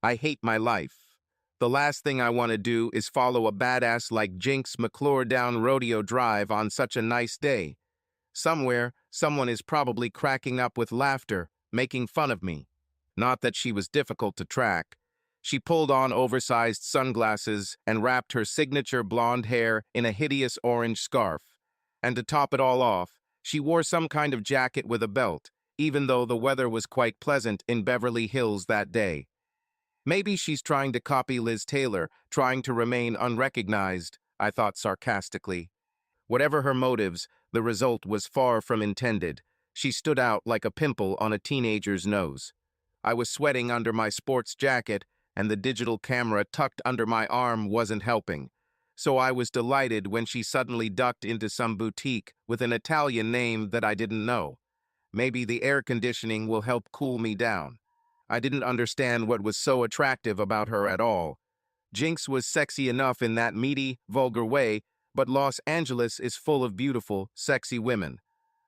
I hate my life. The last thing I want to do is follow a badass like Jinx McClure down Rodeo Drive on such a nice day. Somewhere, someone is probably cracking up with laughter, making fun of me. Not that she was difficult to track. She pulled on oversized sunglasses and wrapped her signature blonde hair in a hideous orange scarf. And to top it all off, she wore some kind of jacket with a belt, even though the weather was quite pleasant in Beverly Hills that day. Maybe she's trying to copy Liz Taylor, trying to remain unrecognized, I thought sarcastically. Whatever her motives, the result was far from intended. She stood out like a pimple on a teenager's nose. I was sweating under my sports jacket, and the digital camera tucked under my arm wasn't helping. So I was delighted when she suddenly ducked into some boutique with an Italian name that I didn't know. Maybe the air conditioning will help cool me down. I didn't understand what was so attractive about her at all. Jinx was sexy enough in that meaty, vulgar way, but Los Angeles is full of beautiful, sexy women.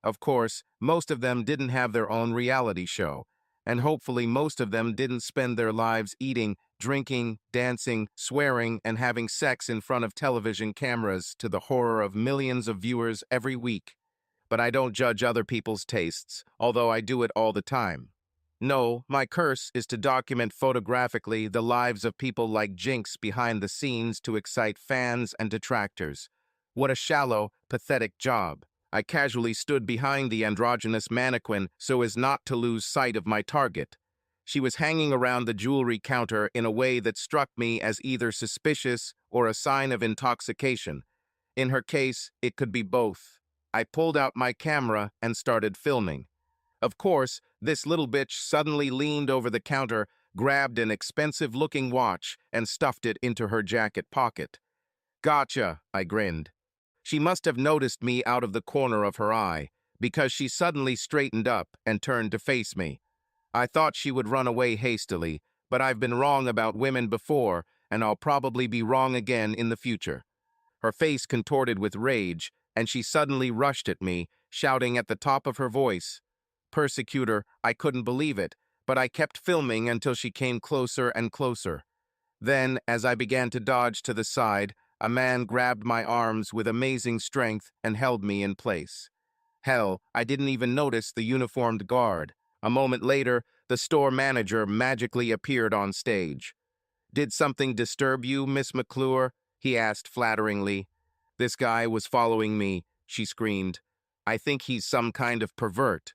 Of course, most of them didn't have their own reality show, and hopefully most of them didn't spend their lives eating, drinking, dancing, swearing, and having sex in front of television cameras to the horror of millions of viewers every week. But I don't judge other people's tastes, although I do it all the time. No, my curse is to document photographically the lives of people like Jinx behind the scenes to excite fans and detractors. What a shallow, pathetic job. I casually stood behind the androgynous mannequin so as not to lose sight of my target. She was hanging around the jewelry counter in a way that struck me as either suspicious or a sign of intoxication. In her case, it could be both. I pulled out my camera and started filming. Of course, this little bitch suddenly leaned over the counter, grabbed an expensive-looking watch, and stuffed it into her jacket pocket. Gotcha, I grinned. She must have noticed me out of the corner of her eye, because she suddenly straightened up and turned to face me. I thought she would run away hastily, but I've been wrong about women before, and I'll probably be wrong again in the future. Her face contorted with rage, and she suddenly rushed at me, shouting at the top of her voice. Persecutor, I couldn't believe it, but I kept filming until she came closer and closer. Then, as I began to dodge to the side, a man grabbed my arms with amazing strength and held me in place. Hell, I didn't even notice the uniformed guard. A moment later, the store manager magically appeared on stage. "Did something disturb you, Miss McClure?" he asked flatteringly. "This guy was following me," she screamed. "I think he's some kind of pervert."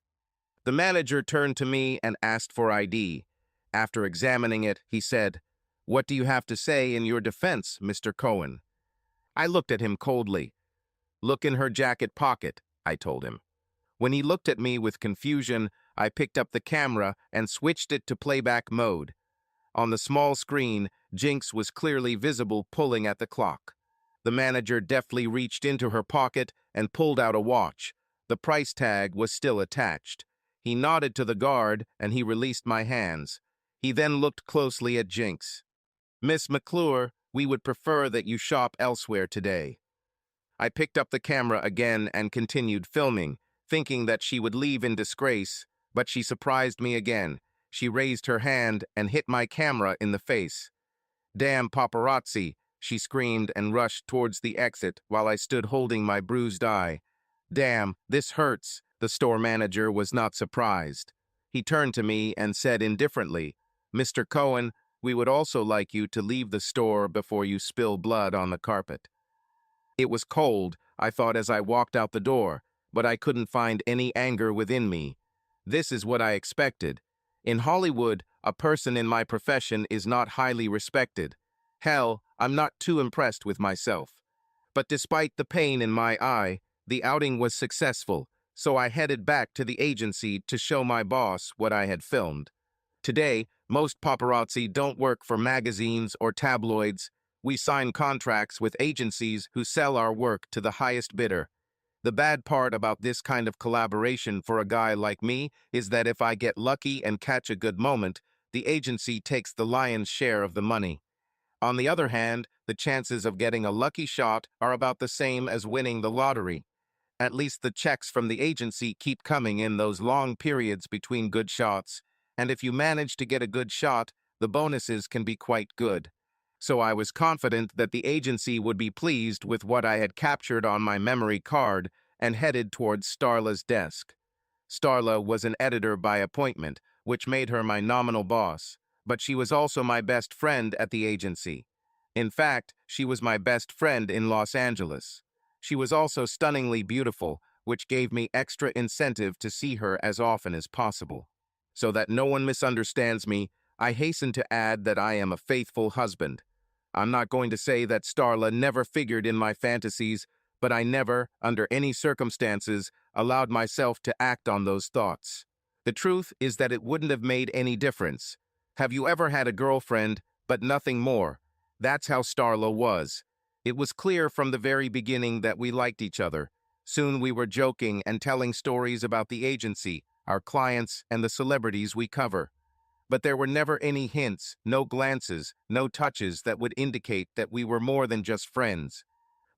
The manager turned to me and asked for ID. After examining it, he said, "What do you have to say in your defense, Mr. Cohen?" I looked at him coldly. "Look in her jacket pocket," I told him. When he looked at me with confusion, I picked up the camera and switched it to playback mode. On the small screen, Jinx was clearly visible pulling at the clock. The manager deftly reached into her pocket and pulled out a watch. The price tag was still attached. He nodded to the guard, and he released my hands. He then looked closely at Jinx. "Miss McClure, we would prefer that you shop elsewhere today." I picked up the camera again and continued filming, thinking that she would leave in disgrace, but she surprised me again. She raised her hand and hit my camera in the face. "Damn paparazzi," she screamed and rushed towards the exit while I stood holding my bruised eye. "Damn, this hurts." The store manager was not surprised. He turned to me and said indifferently, "Mr. Cohen, we would also like you to leave the store before you spill blood on the carpet." It was cold, I thought as I walked out the door, but I couldn't find any anger within me. This is what I expected. In Hollywood, a person in my profession is not highly respected. Hell, I'm not too impressed with myself. But despite the pain in my eye, the outing was successful, so I headed back to the agency to show my boss what I had filmed. Today, most paparazzi don't work for magazines or tabloids. We sign contracts with agencies who sell our work to the highest bidder. The bad part about this kind of collaboration for a guy like me is that if I get lucky and catch a good moment, the agency takes the lion's share of the money. On the other hand, the chances of getting a lucky shot are about the same as winning the lottery. At least the checks from the agency keep coming in those long periods between good shots, and if you manage to get a good shot, the bonuses can be quite good. So I was confident that the agency would be pleased with what I had captured on my memory card and headed towards Starla's desk. Starla was an editor by appointment, which made her my nominal boss, but she was also my best friend at the agency. In fact, she was my best friend in Los Angeles. She was also stunningly beautiful, which gave me extra incentive to see her as often as possible. So that no one misunderstands me, I hasten to add that I am a faithful husband. I'm not going to say that Starla never figured in my fantasies, but I never, under any circumstances, allowed myself to act on those thoughts. The truth is that it wouldn't have made any difference. Have you ever had a girlfriend, but nothing more? That's how Starla was. It was clear from the very beginning that we liked each other. Soon we were joking and telling stories about the agency, our clients, and the celebrities we cover. But there were never any hints, no glances, no touches that would indicate that we were more than just friends.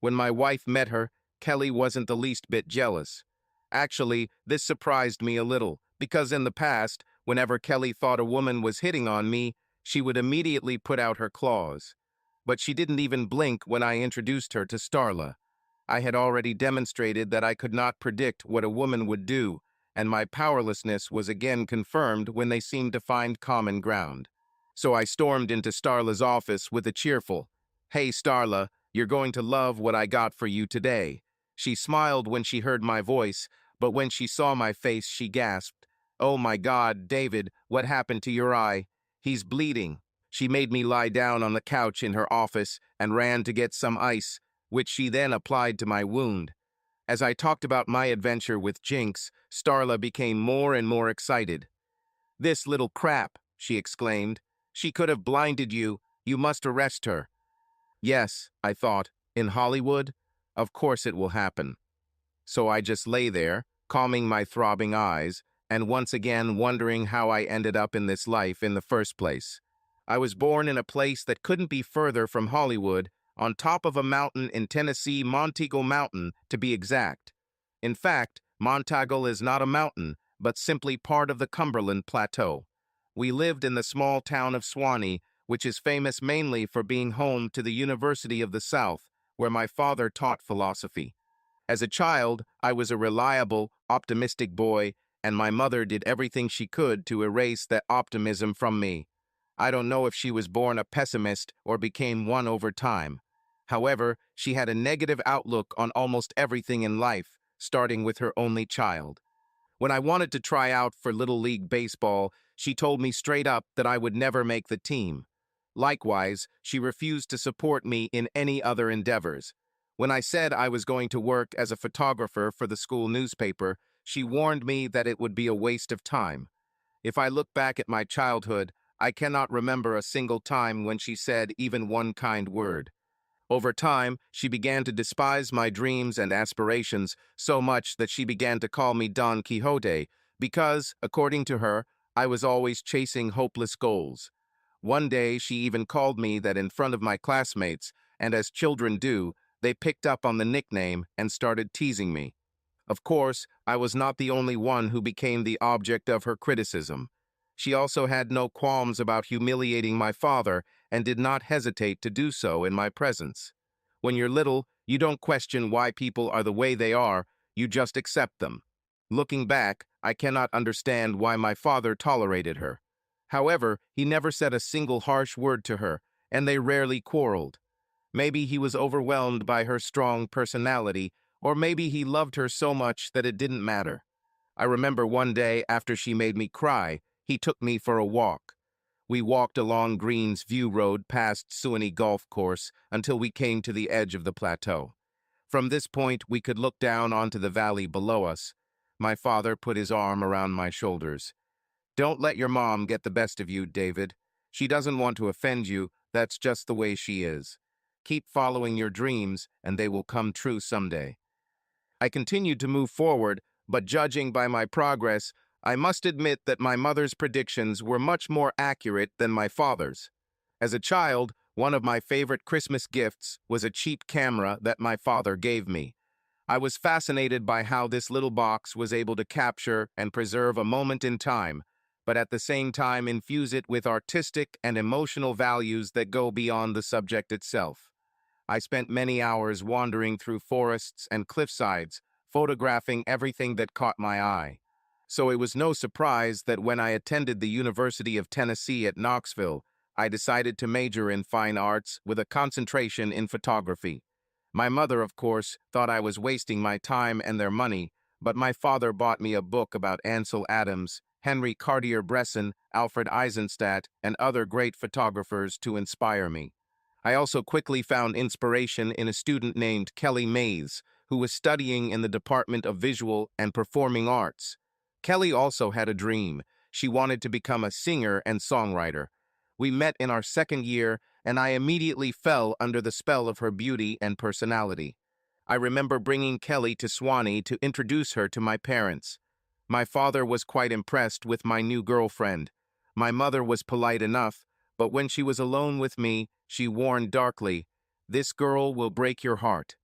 When my wife met her, Kelly wasn't the least bit jealous. Actually, this surprised me a little, because in the past, whenever Kelly thought a woman was hitting on me, she would immediately put out her claws. But she didn't even blink when I introduced her to Starla. I had already demonstrated that I could not predict what a woman would do, and my powerlessness was again confirmed when they seemed to find common ground. So I stormed into Starla's office with a cheerful, "Hey Starla, you're going to love what I got for you today." She smiled when she heard my voice, but when she saw my face, she gasped, "Oh my God, David, what happened to your eye? He's bleeding." She made me lie down on the couch in her office and ran to get some ice, which she then applied to my wound. As I talked about my adventure with Jinx, Starla became more and more excited. "This little crap," she exclaimed. "She could have blinded you. You must arrest her." Yes, I thought, in Hollywood? Of course it will happen. So I just lay there, calming my throbbing eyes, and once again wondering how I ended up in this life in the first place. I was born in a place that couldn't be further from Hollywood, on top of a mountain in Tennessee, Monteagle Mountain, to be exact. In fact, Monteagle is not a mountain, but simply part of the Cumberland Plateau. We lived in the small town of Swanee, which is famous mainly for being home to the University of the South, where my father taught philosophy. As a child, I was a reliable, optimistic boy, and my mother did everything she could to erase that optimism from me. I don't know if she was born a pessimist or became one over time. However, she had a negative outlook on almost everything in life, starting with her only child. When I wanted to try out for Little League Baseball, she told me straight up that I would never make the team. Likewise, she refused to support me in any other endeavors. When I said I was going to work as a photographer for the school newspaper, she warned me that it would be a waste of time. If I look back at my childhood, I cannot remember a single time when she said even one kind word. Over time, she began to despise my dreams and aspirations so much that she began to call me Don Quixote because, according to her, I was always chasing hopeless goals. One day, she even called me that in front of my classmates, and as children do, they picked up on the nickname and started teasing me. Of course, I was not the only one who became the object of her criticism. She also had no qualms about humiliating my father and did not hesitate to do so in my presence. When you're little, you don't question why people are the way they are, you just accept them. Looking back, I cannot understand why my father tolerated her. However, he never said a single harsh word to her, and they rarely quarreled. Maybe he was overwhelmed by her strong personality, or maybe he loved her so much that it didn't matter. I remember one day after she made me cry, he took me for a walk. We walked along Greens View Road past Suwanee Golf Course until we came to the edge of the plateau. From this point, we could look down onto the valley below us. My father put his arm around my shoulders. "Don't let your mom get the best of you, David. She doesn't want to offend you, that's just the way she is. Keep following your dreams, and they will come true someday." I continued to move forward, but judging by my progress, I must admit that my mother's predictions were much more accurate than my father's. As a child, one of my favorite Christmas gifts was a cheap camera that my father gave me. I was fascinated by how this little box was able to capture and preserve a moment in time, but at the same time infuse it with artistic and emotional values that go beyond the subject itself. I spent many hours wandering through forests and cliffsides, photographing everything that caught my eye. So it was no surprise that when I attended the University of Tennessee at Knoxville, I decided to major in fine arts with a concentration in photography. My mother, of course, thought I was wasting my time and their money, but my father bought me a book about Ansel Adams, Henry Cartier-Bresson, Alfred Eisenstadt, and other great photographers to inspire me. I also quickly found inspiration in a student named Kelly Mays, who was studying in the Department of Visual and Performing Arts. Kelly also had a dream. She wanted to become a singer and songwriter. We met in our second year, and I immediately fell under the spell of her beauty and personality. I remember bringing Kelly to Swanee to introduce her to my parents. My father was quite impressed with my new girlfriend. My mother was polite enough, but when she was alone with me, she warned darkly, "This girl will break your heart."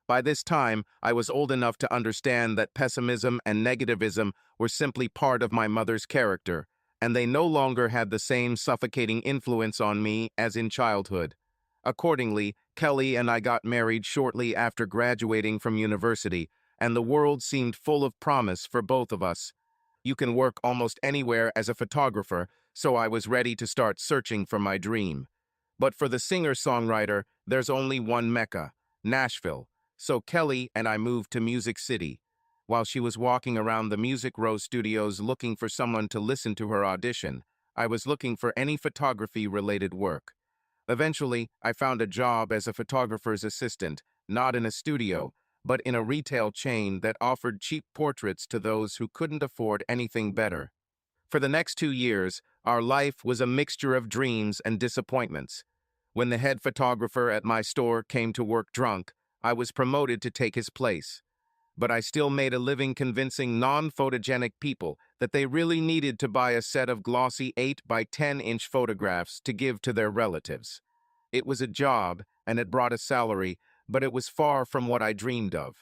By this time, I was old enough to understand that pessimism and negativism were simply part of my mother's character, and they no longer had the same suffocating influence on me as in childhood. Accordingly, Kelly and I got married shortly after graduating from university, and the world seemed full of promise for both of us. You can work almost anywhere as a photographer, so I was ready to start searching for my dream. But for the singer-songwriter, there's only one Mecca, Nashville. So Kelly and I moved to Music City. While she was walking around the Music Row studios looking for someone to listen to her audition, I was looking for any photography-related work. Eventually, I found a job as a photographer's assistant, not in a studio, but in a retail chain that offered cheap portraits to those who couldn't afford anything better. For the next 2 years, our life was a mixture of dreams and disappointments. When the head photographer at my store came to work drunk, I was promoted to take his place. But I still made a living convincing non-photogenic people that they really needed to buy a set of glossy 8 by 10-inch photographs to give to their relatives. It was a job, and it brought a salary, but it was far from what I dreamed of.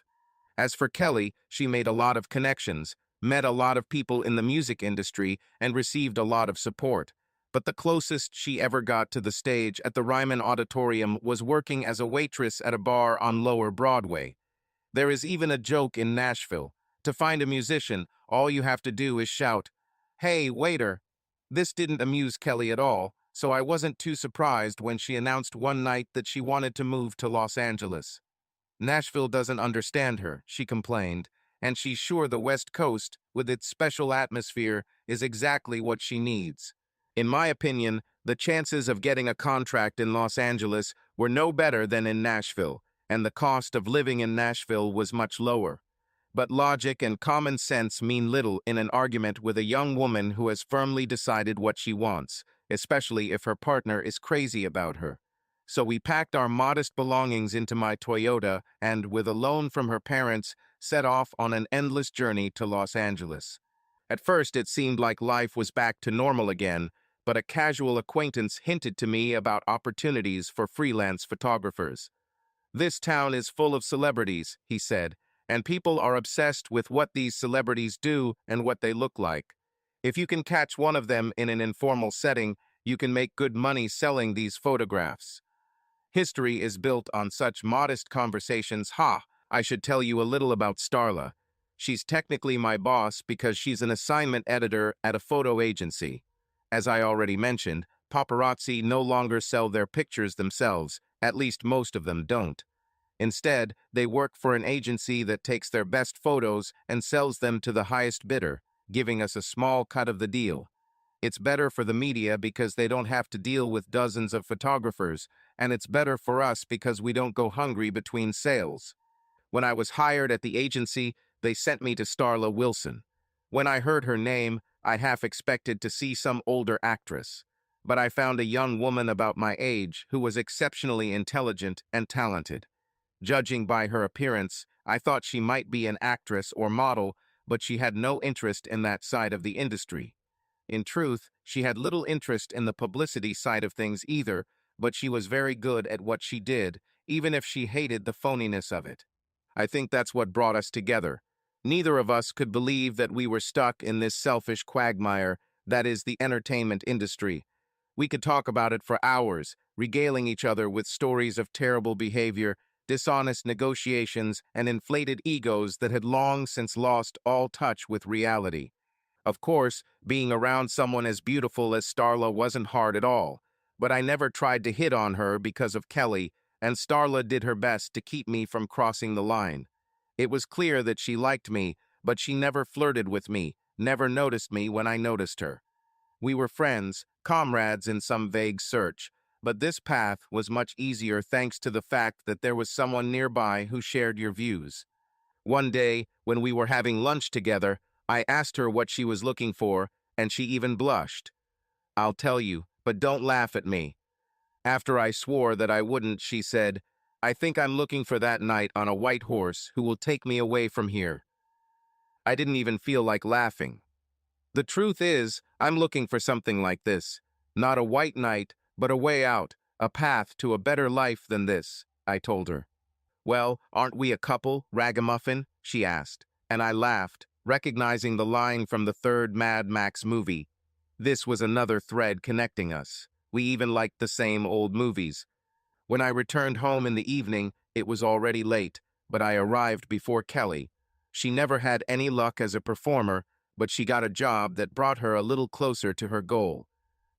As for Kelly, she made a lot of connections, met a lot of people in the music industry, and received a lot of support. But the closest she ever got to the stage at the Ryman Auditorium was working as a waitress at a bar on Lower Broadway. There is even a joke in Nashville. To find a musician, all you have to do is shout, "Hey, waiter!" This didn't amuse Kelly at all, so I wasn't too surprised when she announced one night that she wanted to move to Los Angeles. "Nashville doesn't understand her," she complained, "and she's sure the West Coast, with its special atmosphere, is exactly what she needs." In my opinion, the chances of getting a contract in Los Angeles were no better than in Nashville, and the cost of living in Nashville was much lower. But logic and common sense mean little in an argument with a young woman who has firmly decided what she wants, especially if her partner is crazy about her. So we packed our modest belongings into my Toyota and, with a loan from her parents, set off on an endless journey to Los Angeles. At first, it seemed like life was back to normal again, but a casual acquaintance hinted to me about opportunities for freelance photographers. "This town is full of celebrities," he said, "and people are obsessed with what these celebrities do and what they look like. If you can catch one of them in an informal setting, you can make good money selling these photographs." History is built on such modest conversations. I should tell you a little about Starla. She's technically my boss because she's an assignment editor at a photo agency. As I already mentioned, paparazzi no longer sell their pictures themselves, at least most of them don't. Instead, they work for an agency that takes their best photos and sells them to the highest bidder, giving us a small cut of the deal. It's better for the media because they don't have to deal with dozens of photographers, and it's better for us because we don't go hungry between sales. When I was hired at the agency, they sent me to Starla Wilson. When I heard her name, I half expected to see some older actress. But I found a young woman about my age who was exceptionally intelligent and talented. Judging by her appearance, I thought she might be an actress or model, but she had no interest in that side of the industry. In truth, she had little interest in the publicity side of things either, but she was very good at what she did, even if she hated the phoniness of it. I think that's what brought us together. Neither of us could believe that we were stuck in this selfish quagmire, that is, the entertainment industry. We could talk about it for hours, regaling each other with stories of terrible behavior, dishonest negotiations, and inflated egos that had long since lost all touch with reality. Of course, being around someone as beautiful as Starla wasn't hard at all, but I never tried to hit on her because of Kelly, and Starla did her best to keep me from crossing the line. It was clear that she liked me, but she never flirted with me, never noticed me when I noticed her. We were friends, comrades in some vague search, but this path was much easier thanks to the fact that there was someone nearby who shared your views. One day, when we were having lunch together, I asked her what she was looking for, and she even blushed. "I'll tell you, but don't laugh at me." After I swore that I wouldn't, she said, "I think I'm looking for that knight on a white horse who will take me away from here." I didn't even feel like laughing. The truth is, I'm looking for something like this. Not a white knight, but a way out, a path to a better life than this, I told her. "Well, aren't we a couple, ragamuffin?" she asked, and I laughed, recognizing the line from the third Mad Max movie. This was another thread connecting us. We even liked the same old movies. When I returned home in the evening, it was already late, but I arrived before Kelly. She never had any luck as a performer, but she got a job that brought her a little closer to her goal.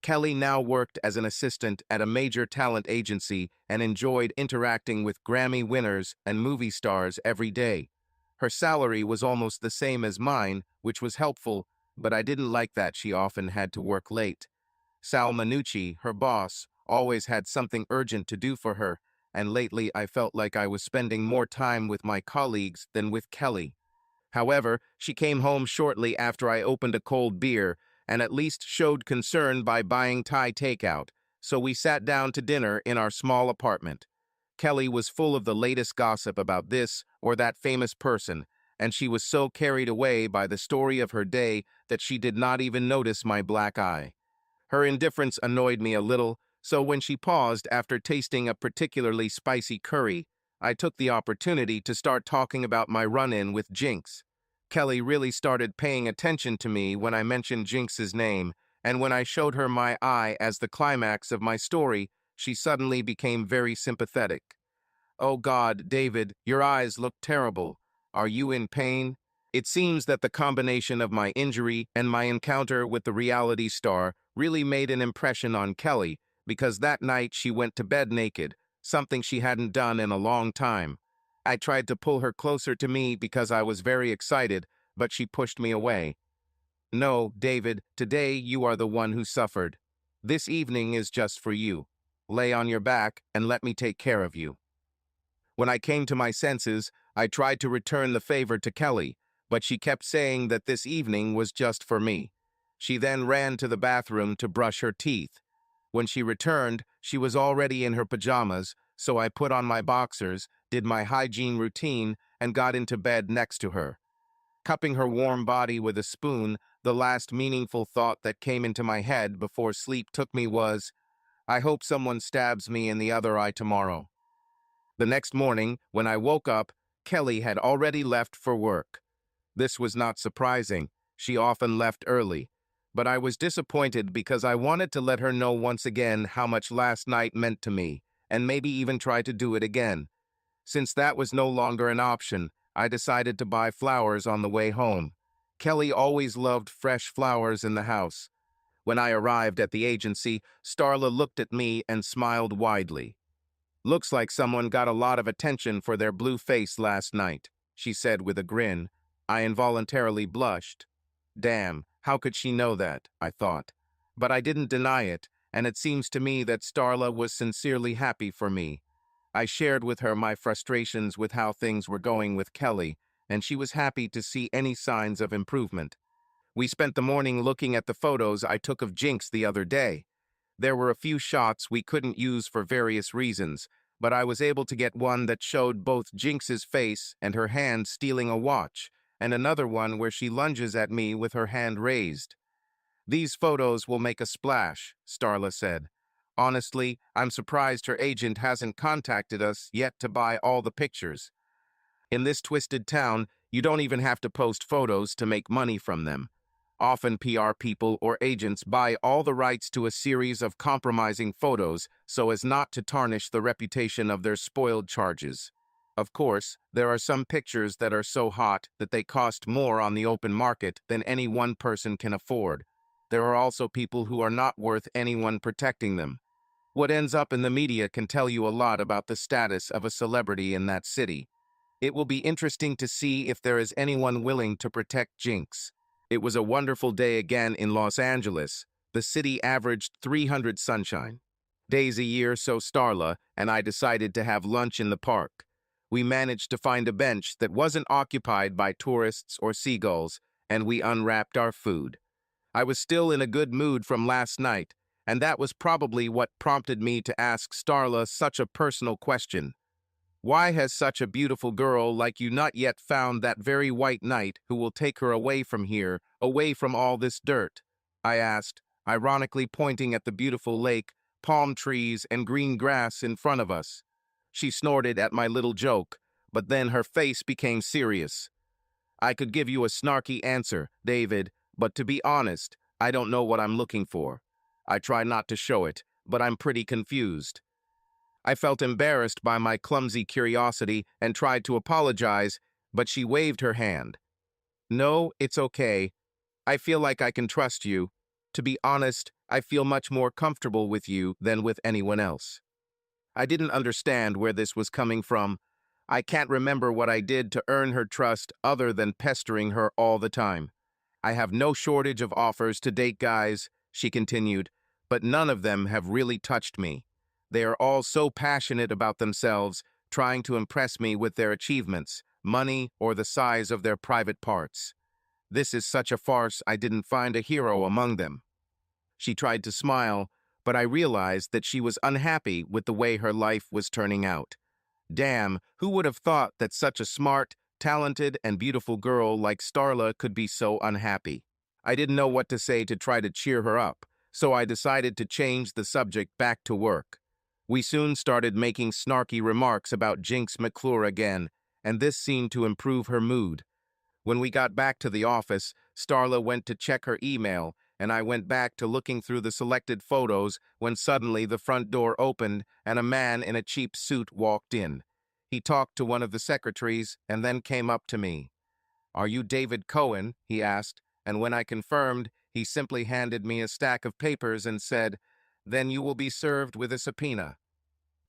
Kelly now worked as an assistant at a major talent agency and enjoyed interacting with Grammy winners and movie stars every day. Her salary was almost the same as mine, which was helpful, but I didn't like that she often had to work late. Sal Manucci, her boss, always had something urgent to do for her, and lately I felt like I was spending more time with my colleagues than with Kelly. However, she came home shortly after I opened a cold beer and at least showed concern by buying Thai takeout, so we sat down to dinner in our small apartment. Kelly was full of the latest gossip about this or that famous person, and she was so carried away by the story of her day that she did not even notice my black eye. Her indifference annoyed me a little, so when she paused after tasting a particularly spicy curry, I took the opportunity to start talking about my run-in with Jinx. Kelly really started paying attention to me when I mentioned Jinx's name, and when I showed her my eye as the climax of my story, she suddenly became very sympathetic. "Oh God, David, your eyes look terrible. Are you in pain?" It seems that the combination of my injury and my encounter with the reality star really made an impression on Kelly, because that night she went to bed naked, something she hadn't done in a long time. I tried to pull her closer to me because I was very excited, but she pushed me away. "No, David, today you are the one who suffered. This evening is just for you. Lay on your back and let me take care of you." When I came to my senses, I tried to return the favor to Kelly, but she kept saying that this evening was just for me. She then ran to the bathroom to brush her teeth. When she returned, she was already in her pajamas, so I put on my boxers, did my hygiene routine, and got into bed next to her. Cupping her warm body with a spoon, the last meaningful thought that came into my head before sleep took me was, "I hope someone stabs me in the other eye tomorrow." The next morning, when I woke up, Kelly had already left for work. This was not surprising. She often left early. But I was disappointed because I wanted to let her know once again how much last night meant to me, and maybe even try to do it again. Since that was no longer an option, I decided to buy flowers on the way home. Kelly always loved fresh flowers in the house. When I arrived at the agency, Starla looked at me and smiled widely. "Looks like someone got a lot of attention for their blue face last night," she said with a grin. I involuntarily blushed. Damn, how could she know that, I thought. But I didn't deny it, and it seems to me that Starla was sincerely happy for me. I shared with her my frustrations with how things were going with Kelly, and she was happy to see any signs of improvement. We spent the morning looking at the photos I took of Jinx the other day. There were a few shots we couldn't use for various reasons, but I was able to get one that showed both Jinx's face and her hand stealing a watch, and another one where she lunges at me with her hand raised. "These photos will make a splash," Starla said. "Honestly, I'm surprised her agent hasn't contacted us yet to buy all the pictures. In this twisted town, you don't even have to post photos to make money from them." Often PR people or agents buy all the rights to a series of compromising photos so as not to tarnish the reputation of their spoiled charges. Of course, there are some pictures that are so hot that they cost more on the open market than any one person can afford. There are also people who are not worth anyone protecting them. What ends up in the media can tell you a lot about the status of a celebrity in that city. It will be interesting to see if there is anyone willing to protect Jinx. It was a wonderful day again in Los Angeles. The city averaged 300 sunshine days a year, so Starla and I decided to have lunch in the park. We managed to find a bench that wasn't occupied by tourists or seagulls, and we unwrapped our food. I was still in a good mood from last night, and that was probably what prompted me to ask Starla such a personal question. Why has such a beautiful girl like you not yet found that very white knight who will take her away from here, away from all this dirt? I asked, ironically pointing at the beautiful lake, palm trees, and green grass in front of us. She snorted at my little joke, but then her face became serious. I could give you a snarky answer, David, but to be honest, I don't know what I'm looking for. I try not to show it, but I'm pretty confused. I felt embarrassed by my clumsy curiosity and tried to apologize, but she waved her hand. No, it's okay. I feel like I can trust you. To be honest, I feel much more comfortable with you than with anyone else. I didn't understand where this was coming from. I can't remember what I did to earn her trust other than pestering her all the time. I have no shortage of offers to date guys, she continued, but none of them have really touched me. They are all so passionate about themselves, trying to impress me with their achievements, money, or the size of their private parts. This is such a farce I didn't find a hero among them. She tried to smile, but I realized that she was unhappy with the way her life was turning out. Damn, who would have thought that such a smart, talented, and beautiful girl like Starla could be so unhappy? I didn't know what to say to try to cheer her up, so I decided to change the subject back to work. We soon started making snarky remarks about Jinx McClure again, and this seemed to improve her mood. When we got back to the office, Starla went to check her email, and I went back to looking through the selected photos when suddenly the front door opened and a man in a cheap suit walked in. He talked to one of the secretaries and then came up to me. "Are you David Cohen?" he asked, and when I confirmed, he simply handed me a stack of papers and said, "Then you will be served with a subpoena."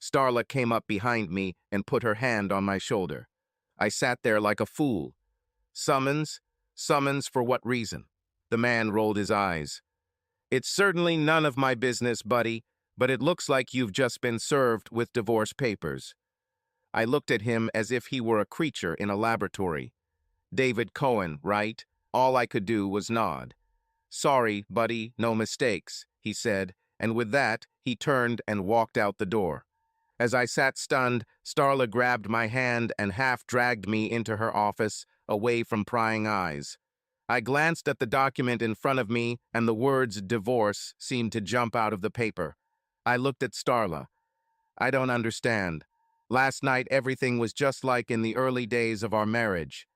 Starla came up behind me and put her hand on my shoulder. I sat there like a fool. "Summons? Summons for what reason?" The man rolled his eyes. "It's certainly none of my business, buddy, but it looks like you've just been served with divorce papers." I looked at him as if he were a creature in a laboratory. David Cohen, right? All I could do was nod. "Sorry, buddy, no mistakes," he said, and with that, he turned and walked out the door. As I sat stunned, Starla grabbed my hand and half-dragged me into her office, away from prying eyes. I glanced at the document in front of me, and the words divorce seemed to jump out of the paper. I looked at Starla. "I don't understand. Last night everything was just like in the early days of our marriage.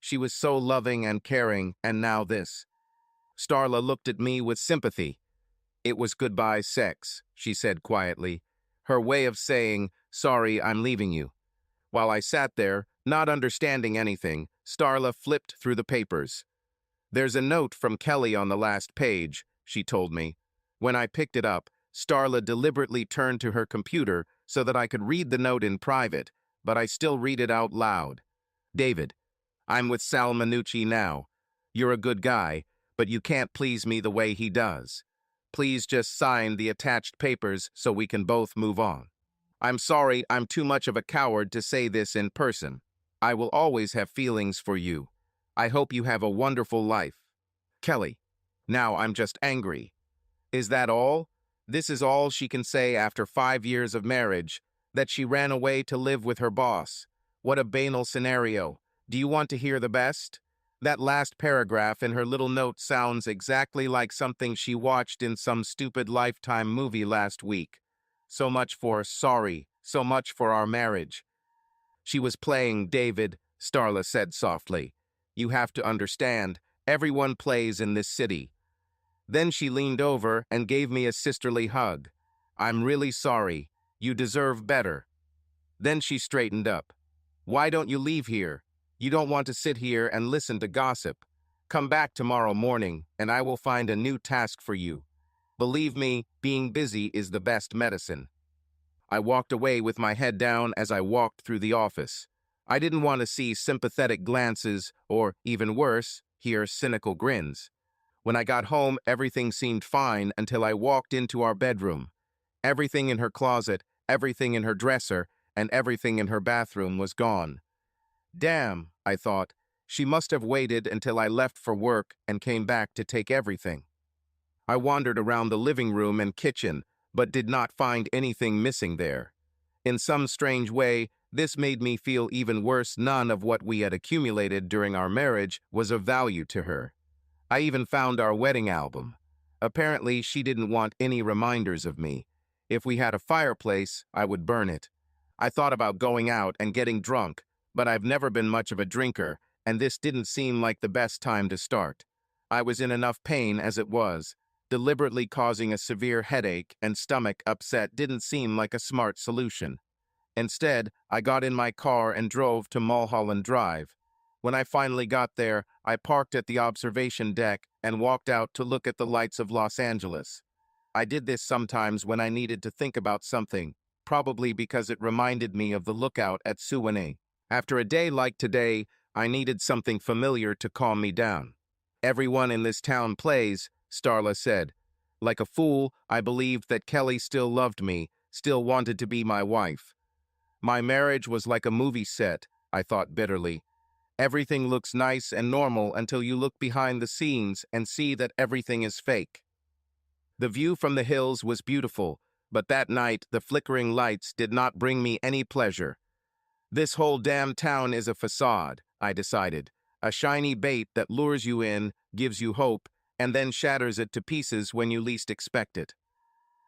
She was so loving and caring, and now this." Starla looked at me with sympathy. "It was goodbye sex," she said quietly. Her way of saying, "Sorry, I'm leaving you." While I sat there, not understanding anything, Starla flipped through the papers. "There's a note from Kelly on the last page," she told me. When I picked it up, Starla deliberately turned to her computer so that I could read the note in private, but I still read it out loud. "David, I'm with Sal Minucci now. You're a good guy, but you can't please me the way he does. Please just sign the attached papers so we can both move on. I'm sorry I'm too much of a coward to say this in person. I will always have feelings for you. I hope you have a wonderful life. Kelly." Now I'm just angry. Is that all? This is all she can say after 5 years of marriage, that she ran away to live with her boss. What a banal scenario. Do you want to hear the best? That last paragraph in her little note sounds exactly like something she watched in some stupid Lifetime movie last week. So much for sorry, so much for our marriage. She was playing David, Starla said softly. You have to understand, Everyone plays in this city." Then she leaned over and gave me a sisterly hug. "I'm really sorry. You deserve better." Then she straightened up. "Why don't you leave here? You don't want to sit here and listen to gossip. Come back tomorrow morning, and I will find a new task for you. Believe me, being busy is the best medicine." I walked away with my head down as I walked through the office. I didn't want to see sympathetic glances or, even worse, hear cynical grins. When I got home, everything seemed fine until I walked into our bedroom. Everything in her closet, everything in her dresser, and everything in her bathroom was gone. Damn, I thought, she must have waited until I left for work and came back to take everything. I wandered around the living room and kitchen, but did not find anything missing there. In some strange way, this made me feel even worse. None of what we had accumulated during our marriage was of value to her. I even found our wedding album. Apparently, she didn't want any reminders of me. If we had a fireplace, I would burn it. I thought about going out and getting drunk, but I've never been much of a drinker, and this didn't seem like the best time to start. I was in enough pain as it was. Deliberately causing a severe headache and stomach upset didn't seem like a smart solution. Instead, I got in my car and drove to Mulholland Drive. When I finally got there, I parked at the observation deck and walked out to look at the lights of Los Angeles. I did this sometimes when I needed to think about something, probably because it reminded me of the lookout at Suwanee. After a day like today, I needed something familiar to calm me down. "Everyone in this town plays," Starla said. Like a fool, I believed that Kelly still loved me, still wanted to be my wife. My marriage was like a movie set, I thought bitterly. Everything looks nice and normal until you look behind the scenes and see that everything is fake. The view from the hills was beautiful, but that night the flickering lights did not bring me any pleasure. This whole damn town is a facade, I decided. A shiny bait that lures you in, gives you hope, and then shatters it to pieces when you least expect it.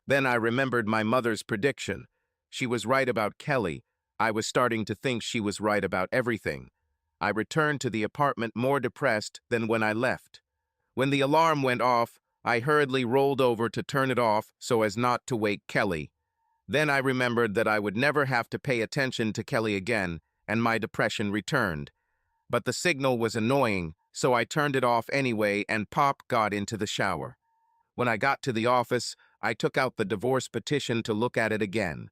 Then I remembered my mother's prediction. She was right about Kelly. I was starting to think she was right about everything. I returned to the apartment more depressed than when I left. When the alarm went off, I hurriedly rolled over to turn it off so as not to wake Kelly. Then I remembered that I would never have to pay attention to Kelly again, and my depression returned. But the signal was annoying, so I turned it off anyway and Pop got into the shower. When I got to the office, I took out the divorce petition to look at it again.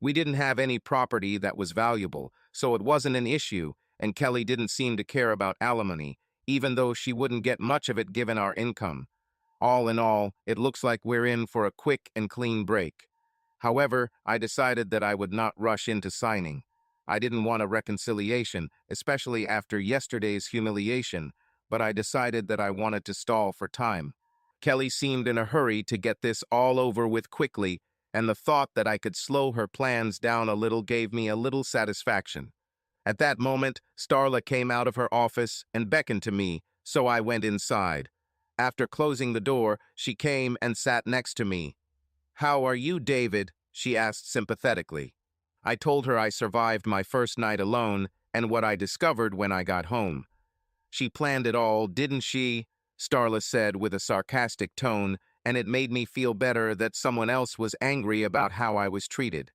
We didn't have any property that was valuable, so it wasn't an issue, and Kelly didn't seem to care about alimony, even though she wouldn't get much of it given our income. All in all, it looks like we're in for a quick and clean break. However, I decided that I would not rush into signing. I didn't want a reconciliation, especially after yesterday's humiliation, but I decided that I wanted to stall for time. Kelly seemed in a hurry to get this all over with quickly, and the thought that I could slow her plans down a little gave me a little satisfaction. At that moment, Starla came out of her office and beckoned to me, so I went inside. After closing the door, she came and sat next to me. "How are you, David?" she asked sympathetically. I told her I survived my first night alone and what I discovered when I got home. "She planned it all, didn't she?" Starla said with a sarcastic tone, and it made me feel better that someone else was angry about how I was treated.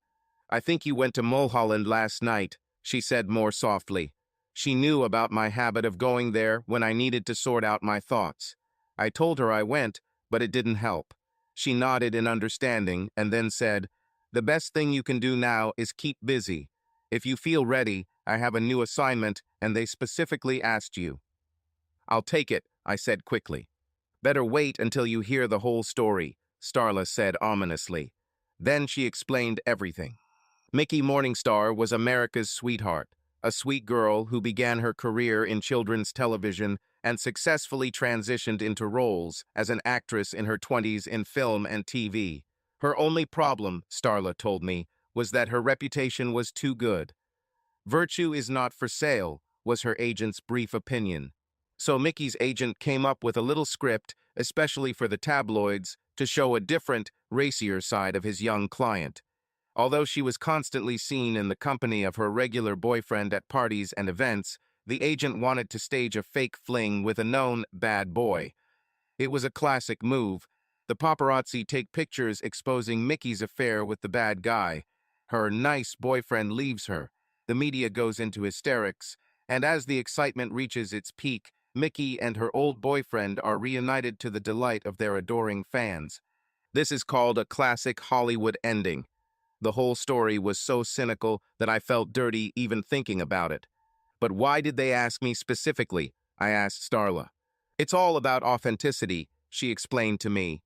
"I think you went to Mulholland last night," she said more softly. She knew about my habit of going there when I needed to sort out my thoughts. I told her I went, but it didn't help. She nodded in understanding and then said, "The best thing you can do now is keep busy. If you feel ready, I have a new assignment and they specifically asked you." "I'll take it," I said quickly. "Better wait until you hear the whole story," Starla said ominously. Then she explained everything. Mickey Morningstar was America's sweetheart, a sweet girl who began her career in children's television and successfully transitioned into roles as an actress in her 20s in film and TV. Her only problem, Starla told me, was that her reputation was too good. "Virtue is not for sale," was her agent's brief opinion. So Mickey's agent came up with a little script, especially for the tabloids, to show a different, racier side of his young client. Although she was constantly seen in the company of her regular boyfriend at parties and events, The agent wanted to stage a fake fling with a known bad boy. It was a classic move. The paparazzi take pictures exposing Mickey's affair with the bad guy. Her nice boyfriend leaves her. The media goes into hysterics, and as the excitement reaches its peak, Mickey and her old boyfriend are reunited to the delight of their adoring fans. This is called a classic Hollywood ending. The whole story was so cynical that I felt dirty even thinking about it. But why did they ask me specifically? I asked Starla. It's all about authenticity, she explained to me.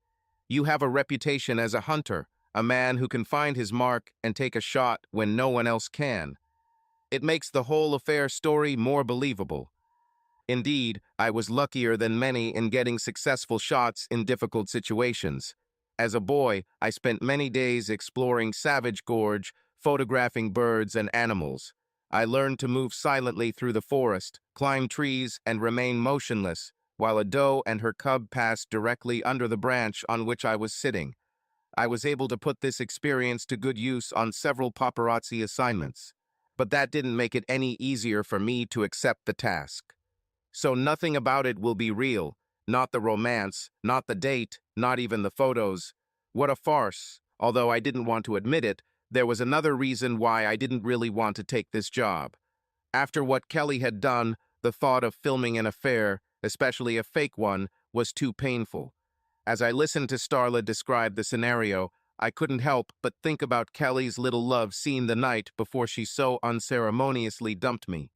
You have a reputation as a hunter, a man who can find his mark and take a shot when no one else can. It makes the whole affair story more believable. Indeed, I was luckier than many in getting successful shots in difficult situations. As a boy, I spent many days exploring Savage Gorge, photographing birds and animals. I learned to move silently through the forest, climb trees, and remain motionless, while a doe and her cub passed directly under the branch on which I was sitting. I was able to put this experience to good use on several paparazzi assignments. But that didn't make it any easier for me to accept the task. So nothing about it will be real. Not the romance, not the date, not even the photos. What a farce. Although I didn't want to admit it, there was another reason why I didn't really want to take this job. After what Kelly had done, the thought of filming an affair, especially a fake one, was too painful. As I listened to Starla describe the scenario, I couldn't help but think about Kelly's little love scene the night before she so unceremoniously dumped me.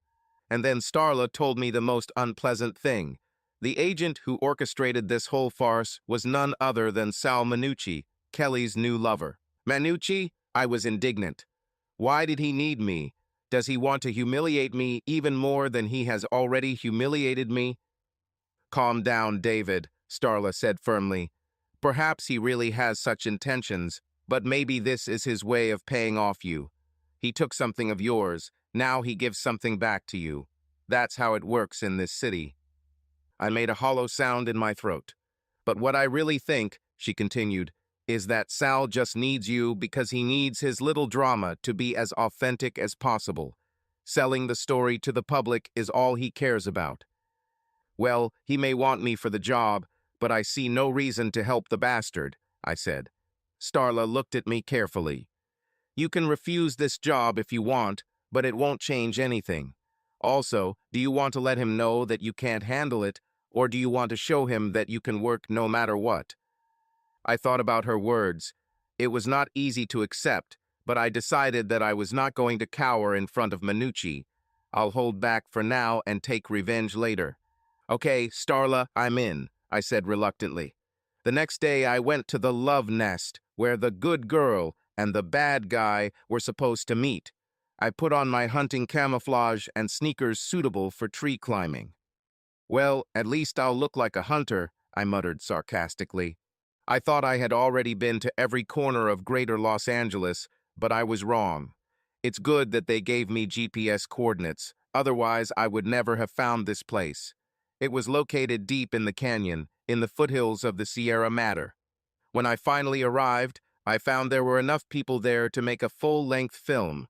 And then Starla told me the most unpleasant thing. The agent who orchestrated this whole farce was none other than Sal Minucci, Kelly's new lover. Minucci? I was indignant. Why did he need me? Does he want to humiliate me even more than he has already humiliated me? Calm down, David, Starla said firmly. Perhaps he really has such intentions, but maybe this is his way of paying off you. He took something of yours, now he gives something back to you. That's how it works in this city. I made a hollow sound in my throat. But what I really think, she continued, is that Sal just needs you because he needs his little drama to be as authentic as possible. Selling the story to the public is all he cares about. Well, he may want me for the job, but I see no reason to help the bastard, I said. Starla looked at me carefully. You can refuse this job if you want, but it won't change anything. Also, do you want to let him know that you can't handle it, or do you want to show him that you can work no matter what? I thought about her words. It was not easy to accept, but I decided that I was not going to cower in front of Minucci. I'll hold back for now and take revenge later. Okay, Starla, I'm in, I said reluctantly. The next day I went to the love nest, where the good girl and the bad guy were supposed to meet. I put on my hunting camouflage and sneakers suitable for tree climbing. Well, at least I'll look like a hunter, I muttered sarcastically. I thought I had already been to every corner of Greater Los Angeles, but I was wrong. It's good that they gave me GPS coordinates, otherwise I would never have found this place. It was located deep in the canyon, in the foothills of the Sierra Madre. When I finally arrived, I found there were enough people there to make a full-length film.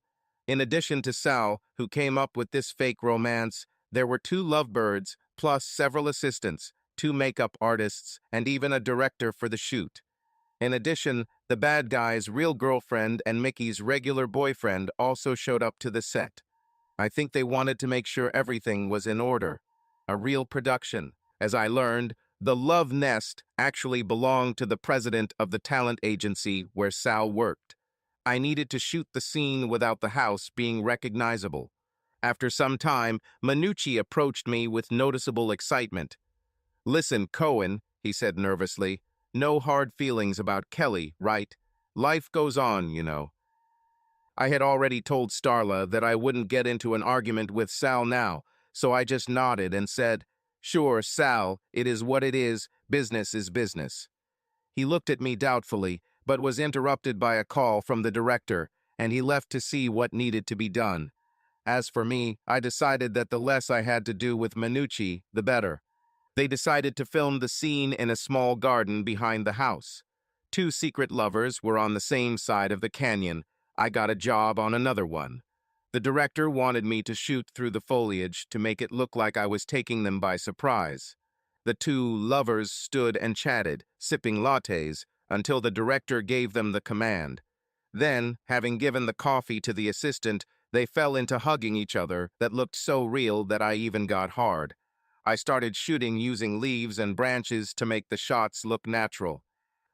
In addition to Sal, who came up with this fake romance, there were 2 lovebirds, plus several assistants, 2 makeup artists, and even a director for the shoot. In addition, the bad guy's real girlfriend and Mickey's regular boyfriend also showed up to the set. I think they wanted to make sure everything was in order. A real production. As I learned, the Love Nest actually belonged to the president of the talent agency where Sal worked. I needed to shoot the scene without the house being recognizable. After some time, Minucci approached me with noticeable excitement. Listen, Cohen, he said nervously, no hard feelings about Kelly, right? Life goes on, you know. I had already told Starla that I wouldn't get into an argument with Sal now, so I just nodded and said, Sure, Sal, it is what it is, business is business. He looked at me doubtfully, but was interrupted by a call from the director, and he left to see what needed to be done. As for me, I decided that the less I had to do with Minucci, the better. They decided to film the scene in a small garden behind the house. 2 secret lovers were on the same side of the canyon. I got a job on another one. The director wanted me to shoot through the foliage to make it look like I was taking them by surprise. The two lovers stood and chatted, sipping lattes, until the director gave them the command. Then, having given the coffee to the assistant, they fell into hugging each other that looked so real that I even got hard. I started shooting using leaves and branches to make the shots look natural.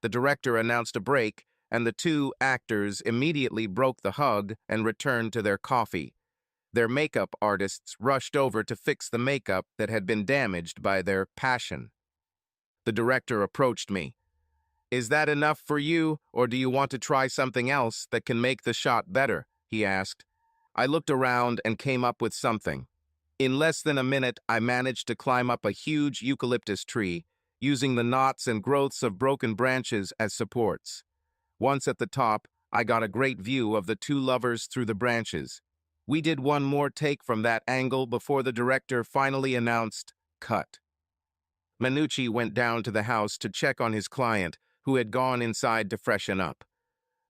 The director announced a break, and the two actors immediately broke the hug and returned to their coffee. Their makeup artists rushed over to fix the makeup that had been damaged by their passion. The director approached me. "Is that enough for you, or do you want to try something else that can make the shot better?" he asked. I looked around and came up with something. In less than a minute, I managed to climb up a huge eucalyptus tree, using the knots and growths of broken branches as supports. Once at the top, I got a great view of the two lovers through the branches. We did one more take from that angle before the director finally announced, "Cut." Minucci went down to the house to check on his client, who had gone inside to freshen up.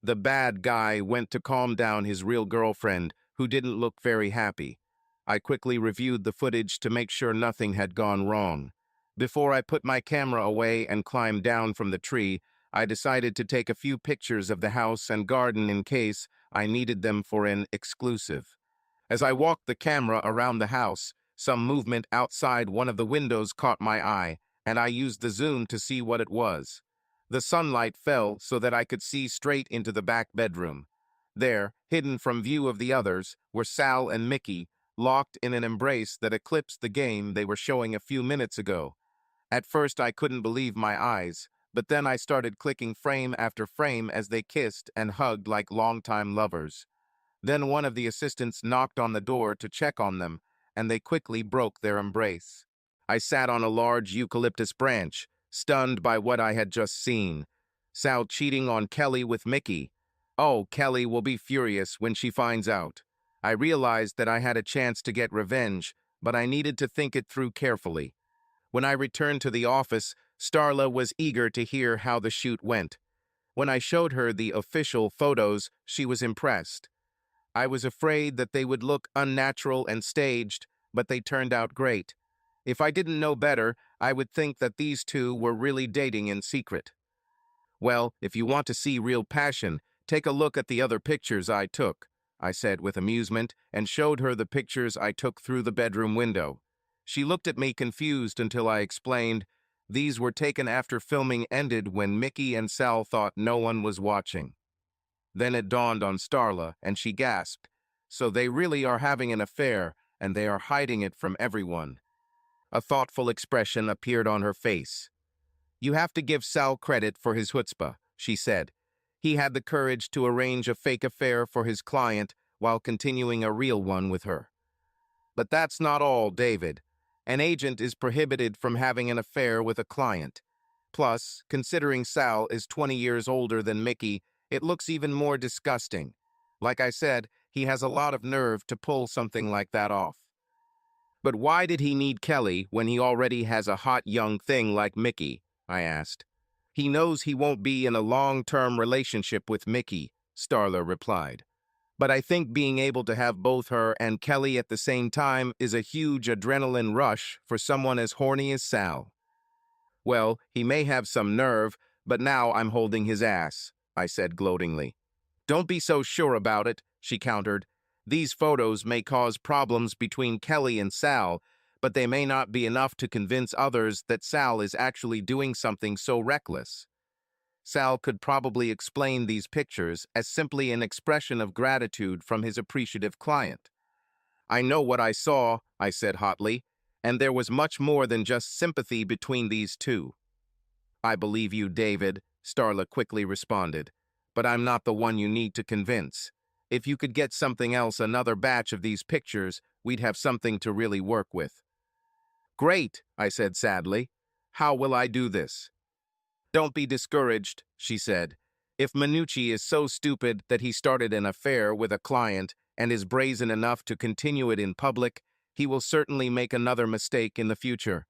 The bad guy went to calm down his real girlfriend, who didn't look very happy. I quickly reviewed the footage to make sure nothing had gone wrong. Before I put my camera away and climbed down from the tree, I decided to take a few pictures of the house and garden in case I needed them for an exclusive. As I walked the camera around the house, some movement outside one of the windows caught my eye, and I used the zoom to see what it was. The sunlight fell so that I could see straight into the back bedroom. There, hidden from view of the others, were Sal and Mickey, locked in an embrace that eclipsed the game they were showing a few minutes ago. At first I couldn't believe my eyes, but then I started clicking frame after frame as they kissed and hugged like longtime lovers. Then one of the assistants knocked on the door to check on them, and they quickly broke their embrace. I sat on a large eucalyptus branch, stunned by what I had just seen. Sal cheating on Kelly with Mickey. Oh, Kelly will be furious when she finds out. I realized that I had a chance to get revenge, but I needed to think it through carefully. When I returned to the office, Starla was eager to hear how the shoot went. When I showed her the official photos, she was impressed. I was afraid that they would look unnatural and staged, but they turned out great. If I didn't know better, I would think that these two were really dating in secret. "Well, if you want to see real passion, take a look at the other pictures I took," I said with amusement, and showed her the pictures I took through the bedroom window. She looked at me confused until I explained, "These were taken after filming ended when Mickey and Sal thought no one was watching." Then it dawned on Starla, and she gasped, "So they really are having an affair, and they are hiding it from everyone." A thoughtful expression appeared on her face. "You have to give Sal credit for his chutzpah," she said. "He had the courage to arrange a fake affair for his client while continuing a real one with her." But that's not all, David. An agent is prohibited from having an affair with a client. Plus, considering Sal is 20 years older than Mickey, it looks even more disgusting. Like I said, he has a lot of nerve to pull something like that off. "But why did he need Kelly when he already has a hot young thing like Mickey?" I asked. "He knows he won't be in a long-term relationship with Mickey," Starla replied. "But I think being able to have both her and Kelly at the same time is a huge adrenaline rush for someone as horny as Sal." "Well, he may have some nerve, but now I'm holding his ass," I said gloatingly. "Don't be so sure about it," she countered. "These photos may cause problems between Kelly and Sal, but they may not be enough to convince others that Sal is actually doing something so reckless. Sal could probably explain these pictures as simply an expression of gratitude from his appreciative client." "I know what I saw," I said hotly, "and there was much more than just sympathy between these two." "I believe you, David," Starla quickly responded, "but I'm not the one you need to convince. If you could get something else, another batch of these pictures, we'd have something to really work with." "Great," I said sadly. "How will I do this?" "Don't be discouraged," she said. "If Minucci is so stupid that he started an affair with a client and is brazen enough to continue it in public, he will certainly make another mistake in the future.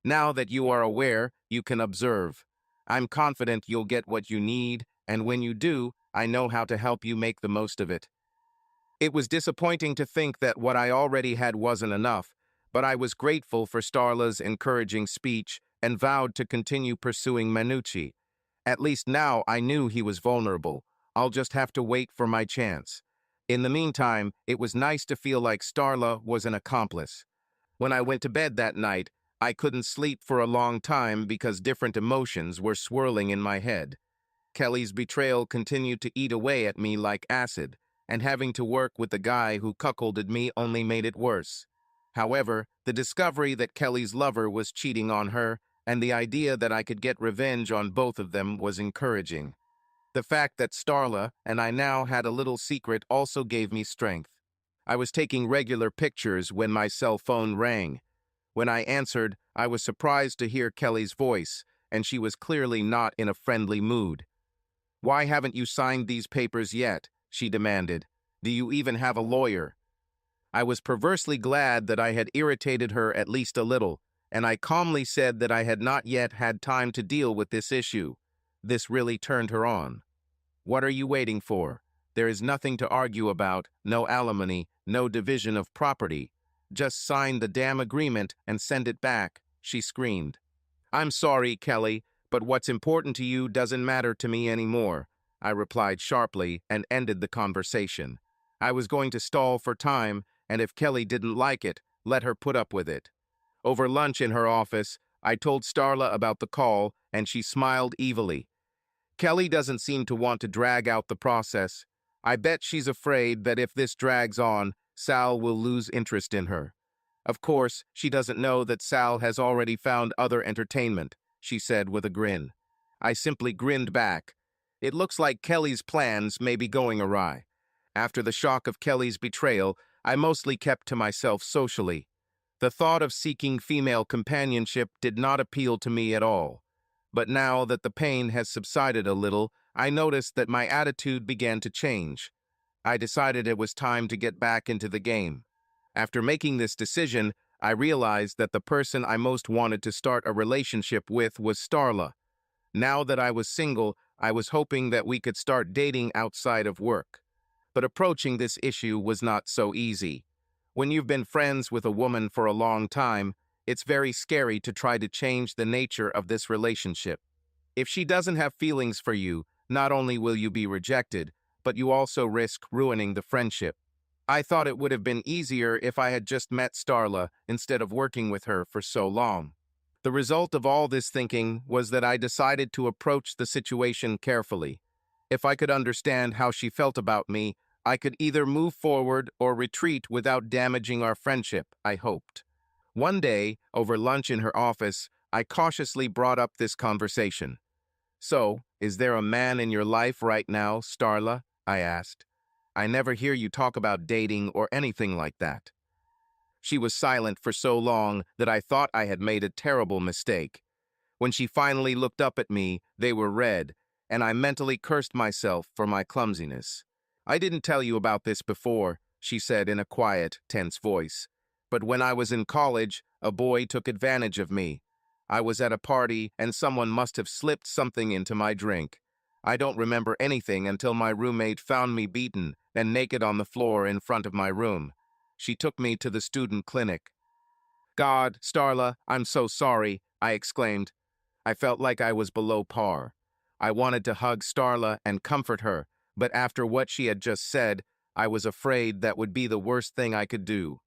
Now that you are aware, you can observe. I'm confident you'll get what you need, and when you do, I know how to help you make the most of it." It was disappointing to think that what I already had wasn't enough, but I was grateful for Starla's encouraging speech and vowed to continue pursuing Manucci. At least now I knew he was vulnerable. I'll just have to wait for my chance. In the meantime, it was nice to feel like Starla was an accomplice. When I went to bed that night, I couldn't sleep for a long time because different emotions were swirling in my head. Kelly's betrayal continued to eat away at me like acid, and having to work with the guy who cuckolded me only made it worse. However, the discovery that Kelly's lover was cheating on her and the idea that I could get revenge on both of them was encouraging. The fact that Starla and I now had a little secret also gave me strength. I was taking regular pictures when my cell phone rang. When I answered, I was surprised to hear Kelly's voice, and she was clearly not in a friendly mood. "Why haven't you signed these papers yet?" she demanded. "Do you even have a lawyer?" I was perversely glad that I had irritated her at least a little, and I calmly said that I had not yet had time to deal with this issue. This really turned her on. "What are you waiting for? There is nothing to argue about, no alimony, no division of property. Just sign the damn agreement and send it back," she screamed. "I'm sorry, Kelly, but what's important to you doesn't matter to me anymore," I replied sharply and ended the conversation. I was going to stall for time, and if Kelly didn't like it, let her put up with it. Over lunch in her office, I told Starla about the call, and she smiled evilly. "Kelly doesn't seem to want to drag out the process. I bet she's afraid that if this drags on, Sal will lose interest in her. Of course, she doesn't know that Sal has already found other entertainment," she said with a grin. I simply grinned back. It looks like Kelly's plans may be going awry. After the shock of Kelly's betrayal, I mostly kept to myself socially. The thought of seeking female companionship did not appeal to me at all. But now that the pain has subsided a little, I noticed that my attitude began to change. I decided it was time to get back into the game. After making this decision, I realized that the person I most wanted to start a relationship with was Starla. Now that I was single, I was hoping that we could start dating outside of work. But approaching this issue was not so easy. When you've been friends with a woman for a long time, it's very scary to try to change the nature of this relationship. If she doesn't have feelings for you, not only will you be rejected, but you also risk ruining the friendship. I thought it would have been easier if I had just met Starla instead of working with her for so long. The result of all this thinking was that I decided to approach the situation carefully. If I could understand how she felt about me, I could either move forward or retreat without damaging our friendship, I hoped. One day, over lunch in her office, I cautiously brought up this conversation. "So, is there a man in your life right now, Starla?" I asked. "I never hear you talk about dating or anything like that." She was silent for so long that I thought I had made a terrible mistake. When she finally looked up at me, they were red, and I mentally cursed myself for my clumsiness. "I didn't tell you about this before," she said in a quiet, tense voice. "But when I was in college, a boy took advantage of me. I was at a party, and someone must have slipped something into my drink. I don't remember anything until my roommate found me beaten and naked on the floor in front of my room. She took me to the student clinic." "God, Starla, I'm so sorry," I exclaimed. I felt like I was below par. I wanted to hug Starla and comfort her, but after what she had just said, I was afraid that would be the worst thing I could do.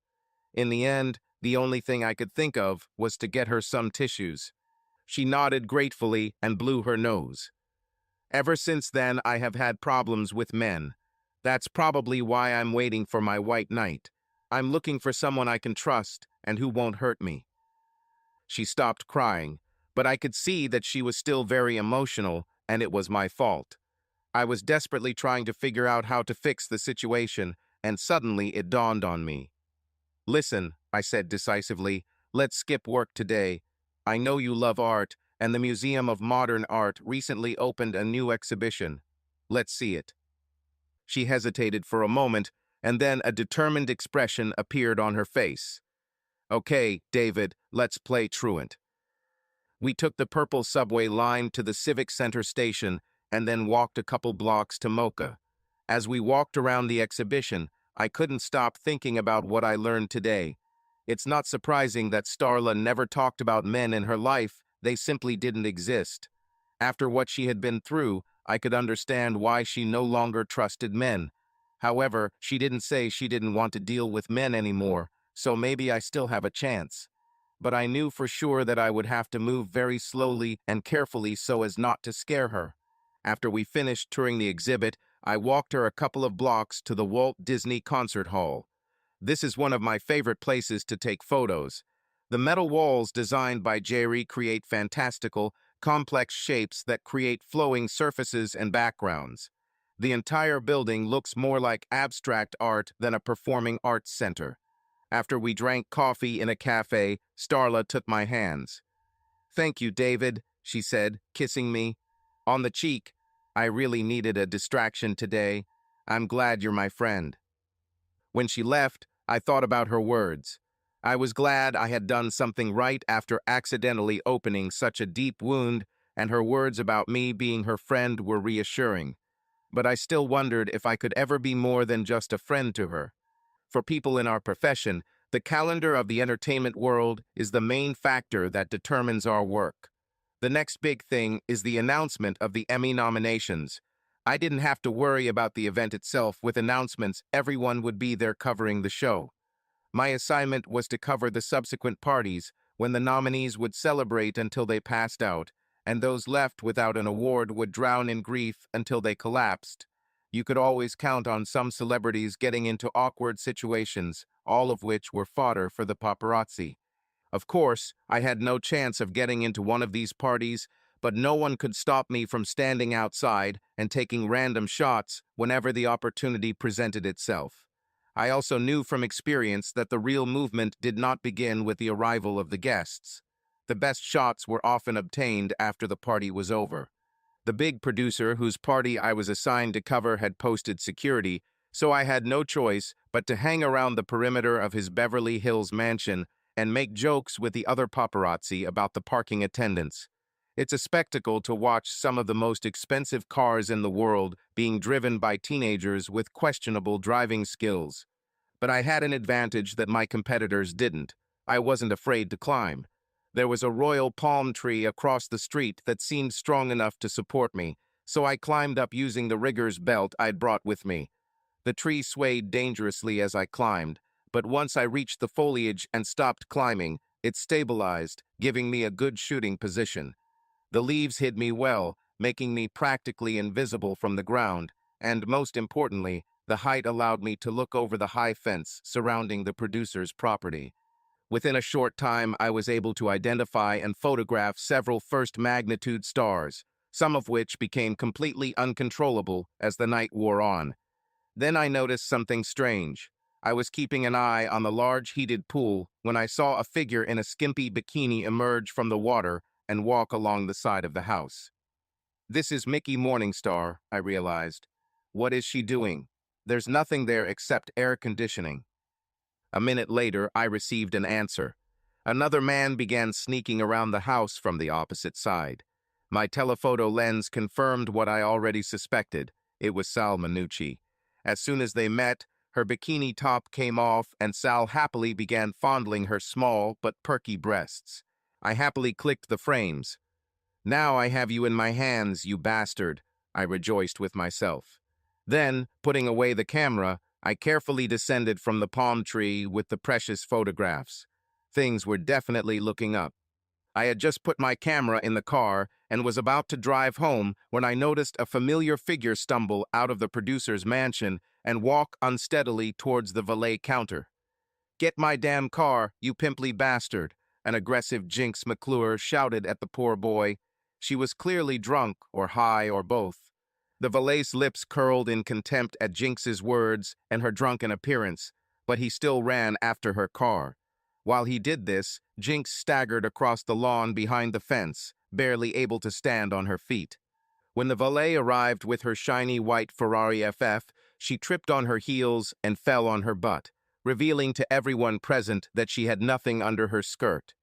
In the end, the only thing I could think of was to get her some tissues. She nodded gratefully and blew her nose. Ever since then, I have had problems with men. That's probably why I'm waiting for my white knight. I'm looking for someone I can trust and who won't hurt me. She stopped crying, but I could see that she was still very emotional, and it was my fault. I was desperately trying to figure out how to fix the situation, and suddenly it dawned on me. "Listen," I said decisively, "let's skip work today. I know you love art, and the Museum of Modern Art recently opened a new exhibition. Let's see it." She hesitated for a moment, and then a determined expression appeared on her face. "Okay, David, let's play truant." We took the purple subway line to the Civic Center station and then walked a couple blocks to Mocha. As we walked around the exhibition, I couldn't stop thinking about what I learned today. It's not surprising that Starla never talked about men in her life, they simply didn't exist. After what she had been through, I could understand why she no longer trusted men. However, she didn't say she didn't want to deal with men anymore, so maybe I still have a chance. But I knew for sure that I would have to move very slowly and carefully so as not to scare her. After we finished touring the exhibit, I walked her a couple of blocks to the Walt Disney Concert Hall. This is one of my favorite places to take photos. The metal walls designed by Jerry create fantastical, complex shapes that create flowing surfaces and backgrounds. The entire building looks more like abstract art than a performing arts center. After we drank coffee in a cafe, Starla took my hands. "Thank you, David," she said, kissing me on the cheek. "I really needed a distraction today. I'm glad you're my friend." When she left, I thought about her words. I was glad I had done something right after accidentally opening such a deep wound, and her words about me being her friend were reassuring. But I still wondered if I could ever be more than just a friend to her. For people in our profession, the calendar of the entertainment world is the main factor that determines our work. The next big thing is the announcement of the Emmy nominations. I didn't have to worry about the event itself. With announcements, everyone would be there covering the show. My assignment was to cover the subsequent parties, when the nominees would celebrate until they passed out, and those left without an award would drown in grief until they collapsed. You could always count on some celebrities getting into awkward situations, all of which were fodder for the paparazzi. Of course, I had no chance of getting into one of these parties, but no one could stop me from standing outside and taking random shots whenever the opportunity presented itself. I also knew from experience that the real movement did not begin with the arrival of the guests. The best shots were often obtained after the party was over. The big producer whose party I was assigned to cover had posted security, so I had no choice but to hang around the perimeter of his Beverly Hills mansion and make jokes with the other paparazzi about the parking attendants. It's a spectacle to watch some of the most expensive cars in the world being driven by teenagers with questionable driving skills. But I had an advantage that my competitors didn't. I wasn't afraid to climb. There was a royal palm tree across the street that seemed strong enough to support me, so I climbed up using the rigger's belt I'd brought with me. The tree swayed dangerously as I climbed, but once I reached the foliage and stopped climbing, it stabilized, giving me a good shooting position. The leaves hid me well, making me practically invisible from the ground, and most importantly, the height allowed me to look over the high fence surrounding the producer's property. Within a short time, I was able to identify and photograph several first-magnitude stars, some of which became completely uncontrollable as the night wore on. Then I noticed something strange. I was keeping an eye on the large heated pool when I saw a figure in a skimpy bikini emerge from the water and walk along the side of the house. This is Mickey Morningstar, I realized. What is she doing? There's nothing there except air conditioning. A minute later, I received an answer. Another man began sneaking around the house from the opposite side. My telephoto lens confirmed what I already suspected. It was Sal Minucci. As soon as they met, her bikini top came off and Sal happily began fondling her small but perky breasts. I happily clicked the frames. "Now I have you in my hands, you bastard," I rejoiced with myself. Then, putting away the camera, I carefully descended from the palm tree with the precious photographs. Things were definitely looking up. I had just put my camera in the car and was about to drive home when I noticed a familiar figure stumble out of the producer's mansion and walk unsteadily towards the valet counter. "Get my damn car, you pimply bastard," an aggressive Jinx McClure shouted at the poor boy. She was clearly drunk or high or both. The valet's lips curled in contempt at Jinx's words and her drunken appearance, but he still ran after her car. While he did this, Jinx staggered across the lawn behind the fence, barely able to stand on her feet. When the valet arrived with her shiny white Ferrari FF, she tripped on her heels and fell on her butt, revealing to everyone present that she had nothing under her skirt.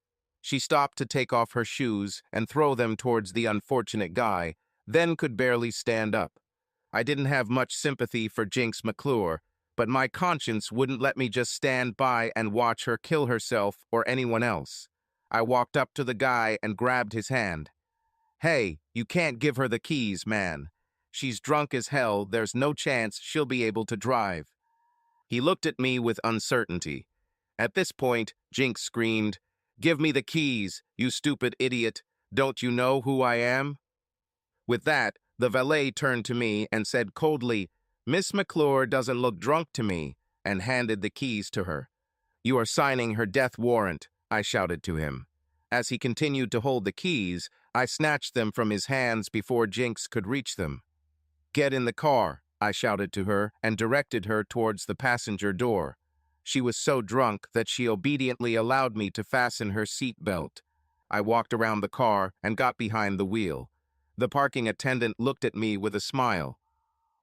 She stopped to take off her shoes and throw them towards the unfortunate guy, then could barely stand up. I didn't have much sympathy for Jinx McClure, but my conscience wouldn't let me just stand by and watch her kill herself or anyone else. I walked up to the guy and grabbed his hand. "Hey, you can't give her the keys, man. She's drunk as hell, there's no chance she'll be able to drive." He looked at me with uncertainty. At this point, Jinx screamed, "Give me the keys, you stupid idiot. Don't you know who I am?" With that, the valet turned to me and said coldly, "Miss McClure doesn't look drunk to me," and handed the keys to her. "You are signing her death warrant," I shouted to him. As he continued to hold the keys, I snatched them from his hands before Jinx could reach them. "Get in the car," I shouted to her and directed her towards the passenger door. She was so drunk that she obediently allowed me to fasten her seat belt. I walked around the car and got behind the wheel. The parking attendant looked at me with a smile.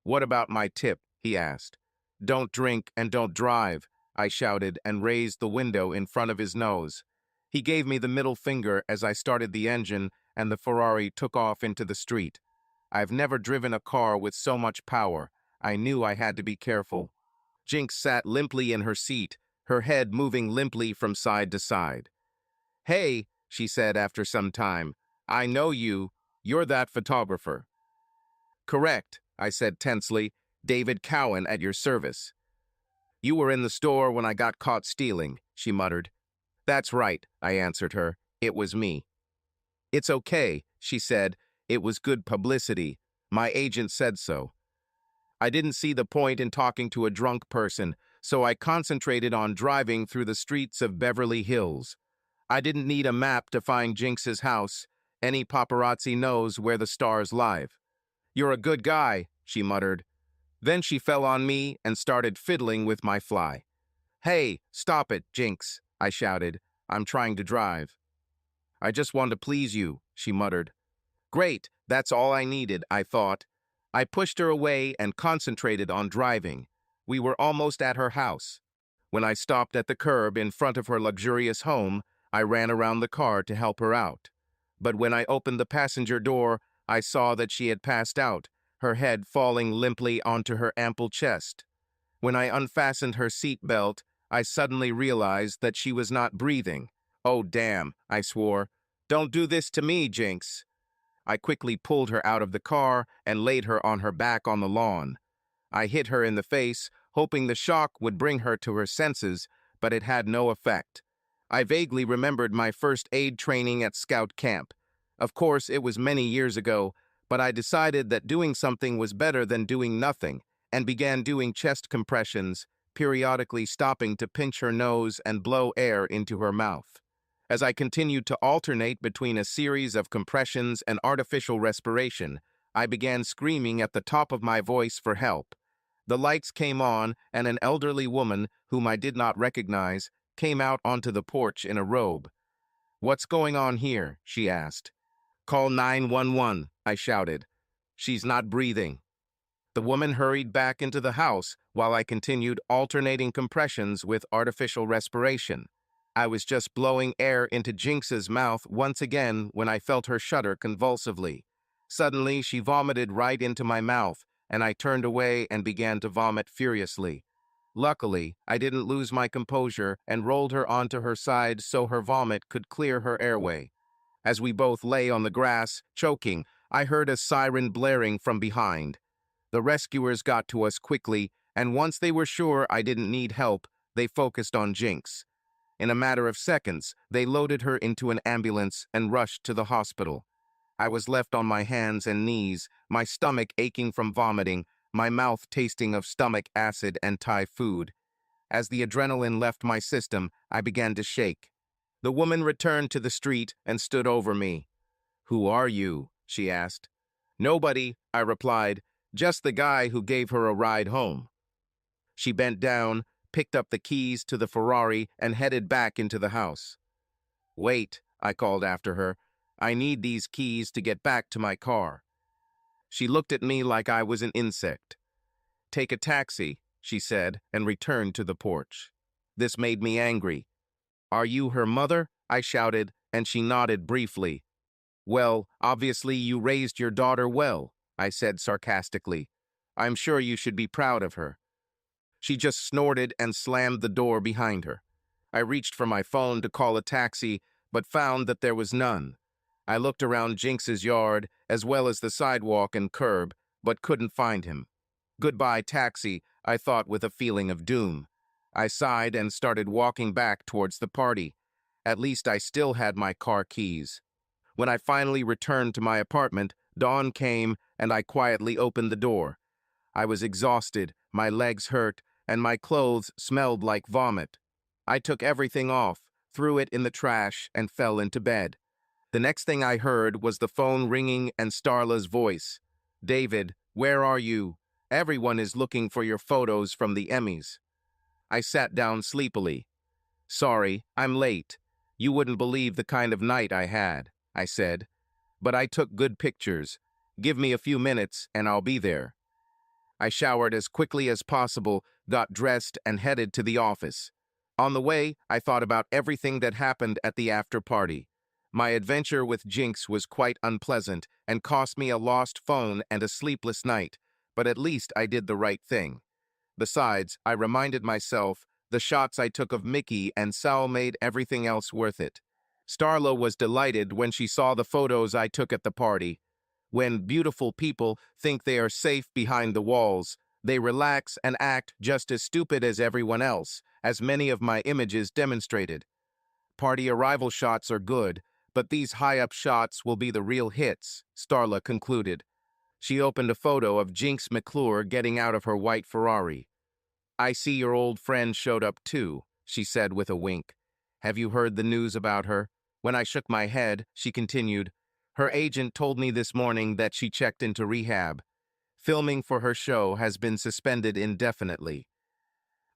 "What about my tip?" he asked. "Don't drink and don't drive," I shouted and raised the window in front of his nose. He gave me the middle finger as I started the engine and the Ferrari took off into the street. I've never driven a car with so much power. I knew I had to be careful. Jinx sat limply in her seat, her head moving limply from side to side. "Hey," she said after some time, "I know you. You're that photographer." "Correct," I said tensely. "David Cowan at your service." "You were in the store when I got caught stealing," she muttered. "That's right," I answered her. "It was me." "It's okay," she said. "It was good publicity. My agent said so." I didn't see the point in talking to a drunk person, so I concentrated on driving through the streets of Beverly Hills. I didn't need a map to find Jinx's house. Any paparazzi knows where the stars live. "You're a good guy," she muttered. Then she fell on me and started fiddling with my fly. "Hey, stop it, Jinx," I shouted. "I'm trying to drive." "I just want to please you," she muttered. Great, that's all I needed, I thought. I pushed her away and concentrated on driving. We were almost at her house. When I stopped at the curb in front of her luxurious home, I ran around the car to help her out. But when I opened the passenger door, I saw that she had passed out, her head falling limply onto her ample chest. When I unfastened her seat belt, I suddenly realized that she was not breathing. "Oh, damn," I swore. "Don't do this to me, Jinx." I quickly pulled her out of the car and laid her on her back on the lawn. I hit her in the face, hoping the shock would bring her to her senses, but it had no effect. I vaguely remembered my first aid training at Scout Camp. Of course, it was many years ago, but I decided that doing something was better than doing nothing, and began doing chest compressions, periodically stopping to pinch her nose and blow air into her mouth. As I continued to alternate between a series of compressions and artificial respiration, I began screaming at the top of my voice for help. The lights came on, and an elderly woman, whom I did not recognize, came out onto the porch in a robe. "What's going on here?" she asked. "Call 911, I shouted. "She's not breathing." The woman hurried back into the house while I continued alternating compressions with artificial respiration. I was just blowing air into Jinx's mouth once again when I felt her shudder convulsively. Suddenly, she vomited right into my mouth, and I turned away and began to vomit furiously. Luckily, I didn't lose my composure and rolled her onto her side so her vomit could clear her airway. As we both lay on the grass, choking, I heard a siren blaring from behind. The rescuers got to us quickly, and once they were sure I didn't need help, they focused on Jinx. In a matter of seconds, they loaded her into an ambulance and rushed to the hospital. I was left on my hands and knees, my stomach aching from vomiting, my mouth tasting of stomach acid and Thai food. As the adrenaline left my system, I began to shake. The woman returned to the street and stood over me. "Who are you?" she asked. "Nobody," I replied, "just the guy who gave her a ride home." She bent down, picked up the keys to the Ferrari, and headed back into the house. "Wait," I called after her. "I need these keys to get back to my car." She looked at me like I was an insect. "Take a taxi," she said, and returned to the porch. This made me angry. "Are you her mother?" I shouted, and she nodded briefly. "Well, obviously you raised your daughter well," I said sarcastically. "I'm sure you should be proud of her." She just snorted and slammed the door behind her. I reached for my phone to call a taxi, but found that there was none. I looked around Jinx's yard, as well as the sidewalk and curb, but couldn't find him. Goodbye, taxi, I thought with a feeling of doom. I sighed and started walking back towards the party. At least I still had my car keys. When I finally returned to my apartment, dawn came and I quietly opened the door. I was exhausted, my legs hurt, and my clothes smelled like vomit. I took everything off, threw it in the trash, and fell into bed. The next thing I heard was the phone ringing and Starla's voice. "David, where are you? Everyone is looking for your photos from the Emmys." I sat down sleepily. "Sorry, I'm late. You wouldn't believe the kind of night I had," I said. "But I took good pictures. Give me a few minutes and I'll be there." I showered as quickly as possible, got dressed, and headed to the office. On the way, I thought about everything that happened at the after-party. My adventure with Jinx was quite unpleasant and cost me a lost phone and a sleepless night, but at least I did the right thing. Besides, I reminded myself the shots I took of Mickey and Sal made everything else worth it. Starla was delighted when she saw the photos I took at the party. When beautiful people think they are safe behind the walls, they relax and act just as stupid as everyone else, as many of my images demonstrated. Party arrival shots are good, but these high-up shots will be the real hits, Starla concluded. She opened a photo of Jinx McClure getting out of her white Ferrari. "I see your old friend showed up too," she said with a wink. "Have you heard the news about her?" When I shook my head, she continued, "Her agent told me this morning that she checked into rehab. Filming for her show has been suspended indefinitely."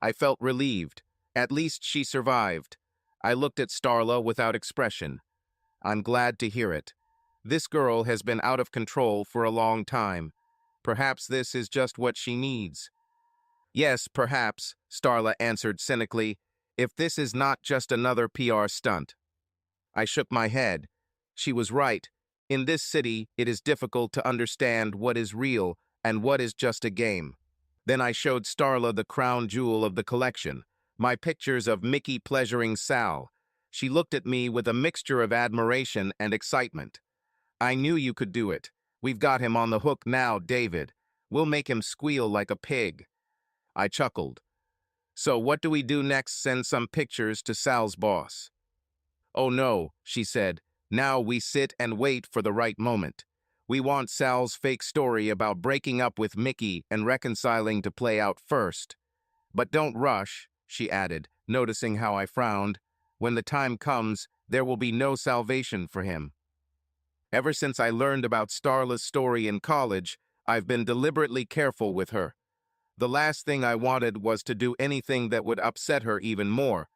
I felt relieved. At least she survived. I looked at Starla without expression. "I'm glad to hear it. This girl has been out of control for a long time. Perhaps this is just what she needs." "Yes, perhaps," Starla answered cynically, "if this is not just another PR stunt." I shook my head. She was right. In this city, it is difficult to understand what is real and what is just a game. Then I showed Starla the crown jewel of the collection, my pictures of Mickey pleasuring Sal. She looked at me with a mixture of admiration and excitement. "I knew you could do it. We've got him on the hook now, David. We'll make him squeal like a pig." I chuckled. "So what do we do next? Send some pictures to Sal's boss?" "Oh no," she said. "Now we sit and wait for the right moment. We want Sal's fake story about breaking up with Mickey and reconciling to play out first. But don't rush," she added, noticing how I frowned. "When the time comes, there will be no salvation for him." Ever since I learned about Starla's story in college, I've been deliberately careful with her. The last thing I wanted was to do anything that would upset her even more.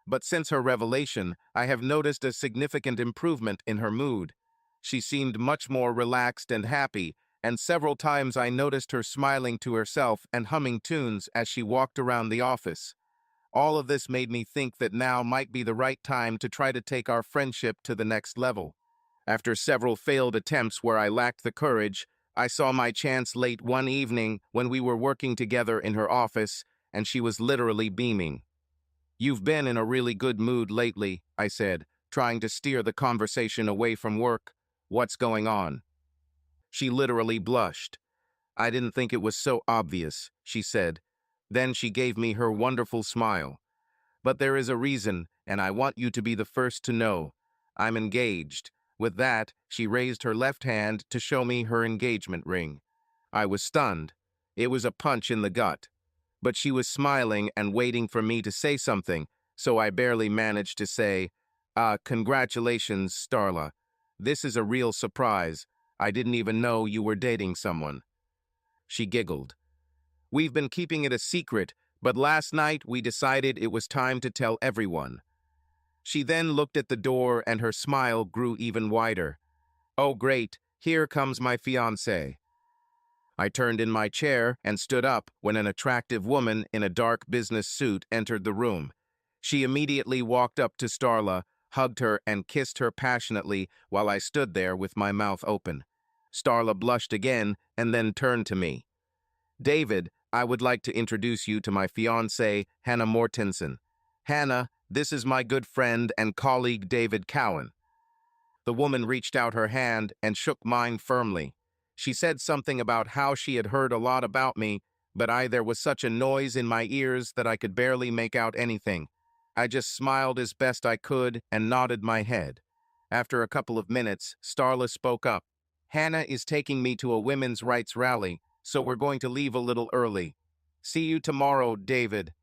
But since her revelation, I have noticed a significant improvement in her mood. She seemed much more relaxed and happy, and several times I noticed her smiling to herself and humming tunes as she walked around the office. All of this made me think that now might be the right time to try to take our friendship to the next level. After several failed attempts where I lacked the courage, I saw my chance late one evening when we were working together in her office, and she was literally beaming. "You've been in a really good mood lately," I said, trying to steer the conversation away from work. "What's going on?" She literally blushed. "I didn't think it was so obvious," she said. Then she gave me her wonderful smile. "But there is a reason, and I want you to be the first to know. I'm engaged." With that, she raised her left hand to show me her engagement ring. I was stunned. It was a punch in the gut. But she was smiling and waiting for me to say something, so I barely managed to say, "Congratulations, Starla. This is a real surprise. I didn't even know you were dating someone." She giggled. "We've been keeping it a secret, but last night we decided it was time to tell everyone." She then looked at the door and her smile grew even wider. "Oh great, here comes my fiancé." I turned in my chair and stood up when an attractive woman in a dark business suit entered the room. She immediately walked up to Starla, hugged her, and kissed her passionately while I stood there with my mouth open. Starla blushed again and then turned to me. "David, I would like to introduce you to my fiancée, Hannah Mortensen. Hannah, this is my good friend and colleague David Cowan." The woman reached out her hand and shook mine firmly. She said something about how she had heard a lot about me, but there was such a noise in my ears that I could barely make out anything. I just smiled as best I could and nodded my head. After a couple of minutes, Starla spoke up. "Hannah is taking me to a women's rights rally, so we're going to leave a little early. See you tomorrow, David."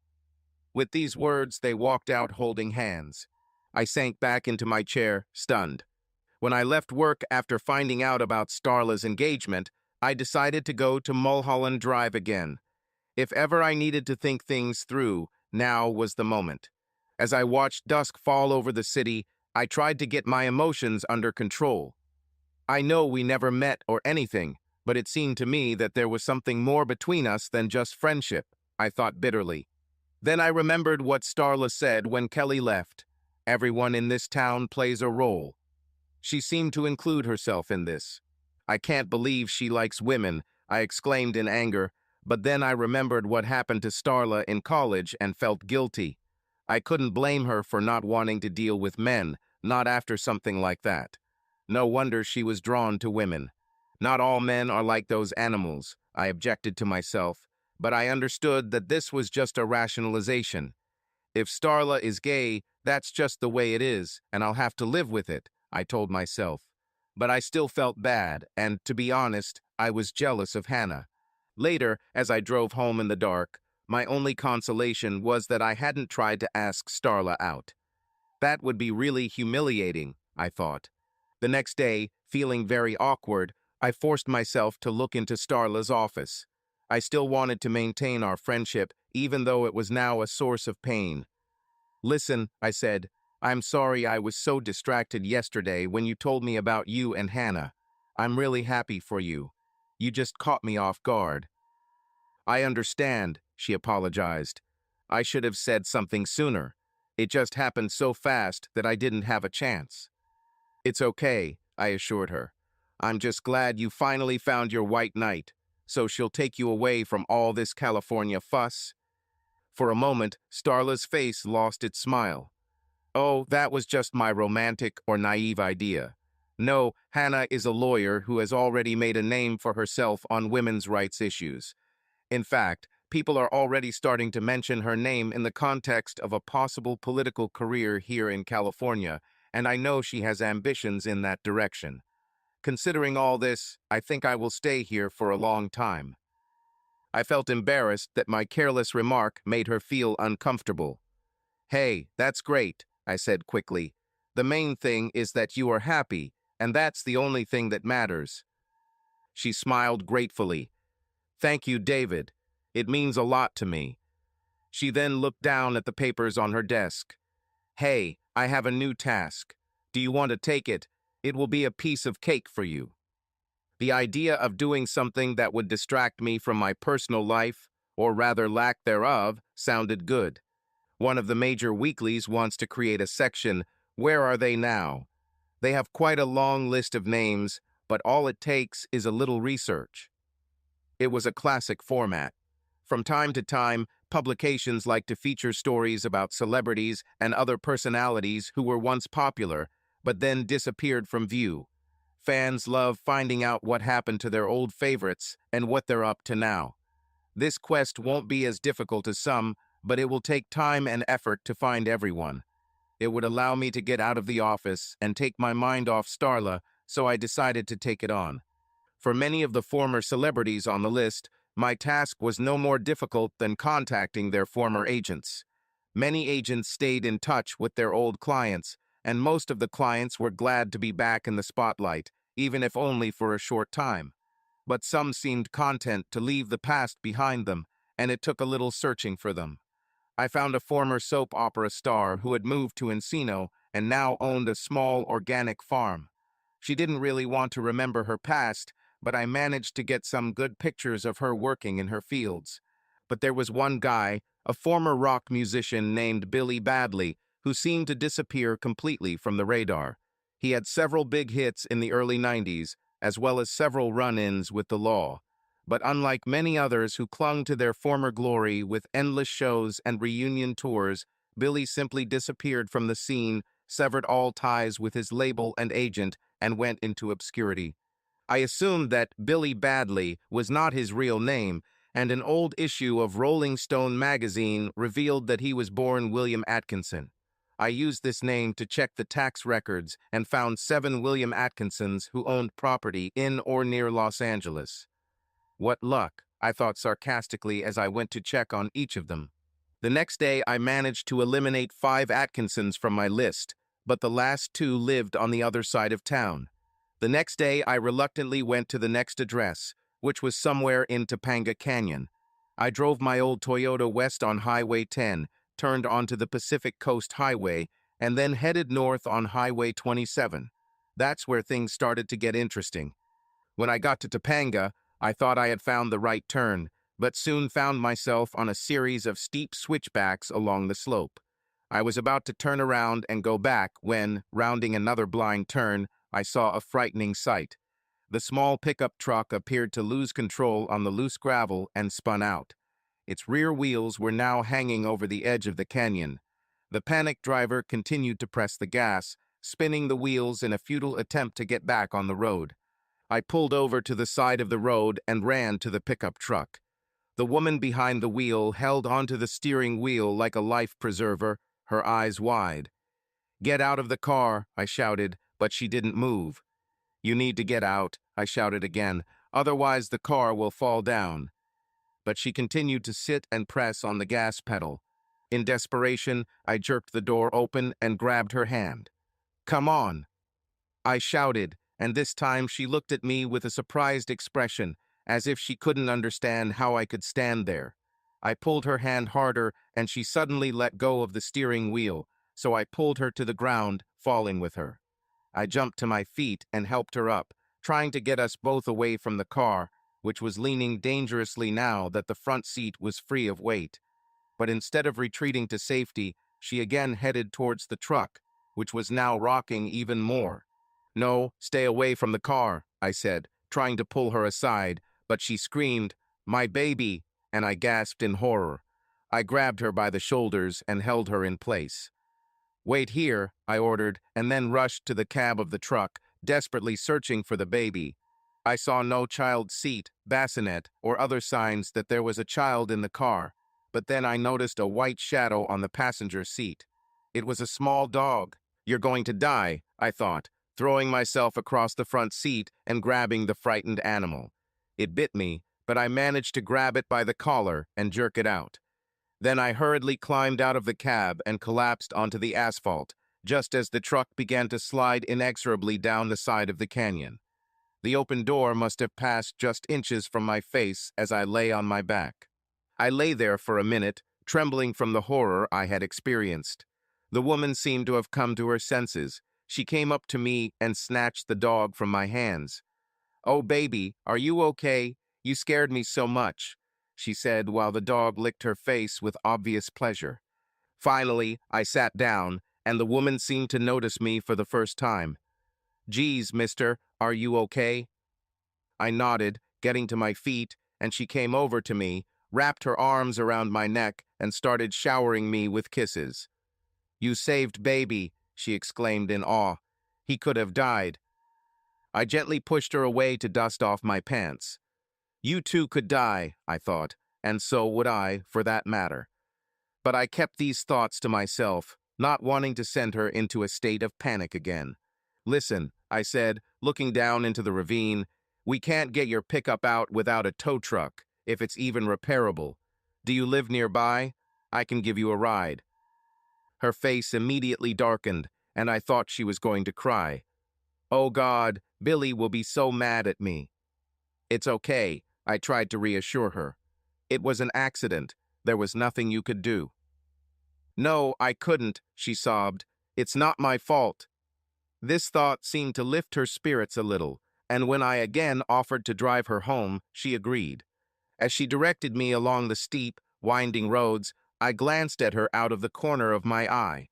With these words, they walked out holding hands. I sank back into my chair, stunned. When I left work after finding out about Starla's engagement, I decided to go to Mulholland Drive again. If ever I needed to think things through, now was the moment. As I watched dusk fall over the city, I tried to get my emotions under control. I know we never met or anything, but it seemed to me that there was something more between us than just friendship, I thought bitterly. Then I remembered what Starla said when Kelly left. Everyone in this town plays a role. She seemed to include herself in this. "I can't believe she likes women," I exclaimed in anger, but then I remembered what happened to Starla in college and felt guilty. I couldn't blame her for not wanting to deal with men, not after something like that. No wonder she was drawn to women. Not all men are like those animals, I objected to myself, but I understood that this was just a rationalization. If Starla is gay, that's just the way it is, and I'll have to live with it, I told myself. But I still felt bad, and, to be honest, I was jealous of Hannah. Later, as I drove home in the dark, my only consolation was that I hadn't tried to ask Starla out. That would be really humiliating, I thought. The next day, feeling very awkward, I forced myself to look into Starla's office. I still wanted to maintain our friendship, even though it was now a source of pain. "Listen," I said, "I'm sorry I was so distracted yesterday when you told me about you and Hannah. I'm really happy for you. You just caught me off guard." "I understand," she apologized. "I should have said something sooner. It just happened so fast that I didn't have a chance." "It's okay," I assured her. "I'm just glad you finally found your white knight, so she'll take you away from all this California fuss." For a moment, Starla's face lost its smile. "Oh, that was just my romantic or naive idea. No, Hannah is a lawyer who has already made a name for herself on women's rights issues. In fact, people are already starting to mention her name in the context of a possible political career here in California, and I know she has ambitions in that direction. Considering all this, I think I will stay here for a long time." I felt embarrassed that my careless remark made her feel uncomfortable. "Hey, that's great," I said quickly. "The main thing is that you are happy, and that's the only thing that matters." She smiled gratefully. "Thank you, David. It means a lot to me." She then looked down at the papers on her desk. "Hey, I have a new task. Do you want to take it? It will be a piece of cake for you." The idea of doing something that would distract me from my personal life, or rather lack thereof, sounded good. One of the major weeklies wants to create a section, "Where Are They Now?" They have quite a long list of names, but all it takes is a little research. It was a classic format. From time to time, publications like to feature stories about celebrities and other personalities who were once popular, but then disappeared from view. Fans love finding out what happened to their old favorites and what they're up to now. This quest won't be as difficult as some, but it will take time and effort to find everyone. It would allow me to get out of the office and take my mind off Starla, so I decided to take it on. For many of the former celebrities on the list, my task was no more difficult than contacting their former agents. Many agents stayed in touch with their old clients, and most of the clients were glad to be back in the spotlight, even if only for a short time. But some seemed content to leave the past behind them, and it took a little searching for them. I found a former soap opera star who had moved to Encino and now owned a small organic farm. She didn't really want to remember her past, but I managed to get some good pictures of her working in her fields. But there was one guy, a former rock musician named Billy Badley, who seemed to disappear completely from the radar. He had several big hits in the early 90s, as well as several run-ins with the law. But unlike many others who clung to their former glory with endless shows and reunion tours, Billy simply disappeared from the scene, severed all ties with his label and agent, and went into obscurity. I assumed that Billy Badley was not his real name, and an old issue of Rolling Stone magazine revealed that he was born William Atkinson. I used this name to check the tax records and found 7 William Atkinsons who owned property in or near Los Angeles. What luck, I thought sarcastically as I went to check on each of them. The next day, I managed to eliminate 5 Atkinsons from my list, but the last 2 lived on the other side of town. The next day, I reluctantly went to the next address, which was somewhere in Topanga Canyon. I drove my old Toyota west on Highway 10, turned onto the Pacific Coast Highway, and then headed north on Highway 27. That's where things started to get interesting. When I got to Topanga, I thought I had found the right turn, but soon found myself on a series of steep switchbacks along the slope. I was about to turn around and go back when, rounding another blind turn, I saw a frightening sight. The small pickup truck appeared to lose control on the loose gravel and spun out. Its rear wheels were now hanging over the edge of the canyon. The panicked driver continued to press the gas, spinning the wheels in a futile attempt to get back on the road. I pulled over to the side of the road and ran to the pickup truck. The woman behind the wheel held onto the steering wheel like a life preserver, her eyes wide. "Get out of the car," I shouted, but she didn't move. "You need to get out," I shouted again, "otherwise the car will fall down." But she continued to sit and press on the gas pedal. In desperation, I jerked the door open and grabbed her hand. "Come on," I shouted, and this time she looked at me with a surprised expression, as if she couldn't understand how I could stand there. I pulled her hand harder, and she suddenly let go of the steering wheel, so I pulled her to the ground, falling with her. I jumped to my feet and helped her up, trying to get us both away from the car, which was leaning dangerously now that the front seat was free of weight. But instead of retreating to safety, she again headed towards the truck, which was now rocking even more. "No, stay away from the car," I said, trying to pull her aside, but she screamed, "My baby," and I gasped in horror. I grabbed her by the shoulders and held her in place. "Wait here," I ordered, and then rushed to the cab of the truck, desperately searching for the baby. I saw no child seat, bassinet, or other signs that there was a child in the car, but then I noticed a white shadow on the passenger seat. It was a small dog. "You're going to die," I thought, throwing myself across the front seat and grabbing the frightened animal. It bit me, but I managed to grab it by the collar and jerk it out. Then I hurriedly climbed out of the cab and collapsed onto the asphalt, just as the truck began to slide inexorably down the side of the canyon. The open door must have passed just inches from my face as I lay on my back. I lay there for a minute, trembling from the horror I had experienced. The woman seemed to have come to her senses. She came up to me and snatched the dog from my hands. "Oh, baby, are you okay? You scared me so much," she said while the dog licked her face with obvious pleasure. Finally, I sat down, and the woman seemed to notice me for the first time. "Geez, mister, are you okay?" I nodded, getting to my feet, and she came over to me, wrapped her arms around my neck, and started showering me with kisses. "You saved baby," she exclaimed in awe. "He could have died." I gently pushed her away to dust off my pants. You too could die, I thought, and so would I, for that matter. But I kept these thoughts to myself, not wanting to send her into a state of panic again. "Listen," I said, looking down into the ravine, "we can't get your pickup out without a tow truck, if it's even repairable. Do you live nearby? I can give you a ride." Her face immediately darkened, and I thought she was going to cry. "Oh God, Billy will be so mad at me." "It's okay," I tried to reassure her. "It was an accident. There was nothing you could do." "No, I couldn't," she sobbed. "It's not my fault." This thought seemed to lift her spirits a little, and when I again offered to drive her home, she agreed. As she directed me along the steep, winding roads, I glanced at her out of the corner of my eye.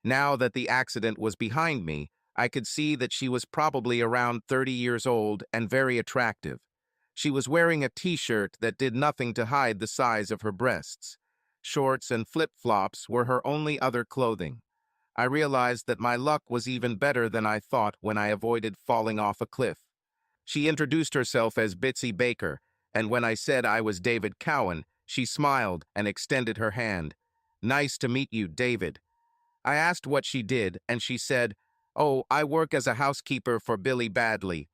Now that the accident was behind me, I could see that she was probably around 30 years old and very attractive. She was wearing a t-shirt that did nothing to hide the size of her breasts. Shorts and flip-flops were her only other clothing. I realized that my luck was even better than I thought when I avoided falling off a cliff. She introduced herself as Bitsy Baker, and when I said I was David Cowan, she smiled and extended her hand. "Nice to meet you, David." I asked what she did, and she said, "Oh, I work as a housekeeper for Billy Badley."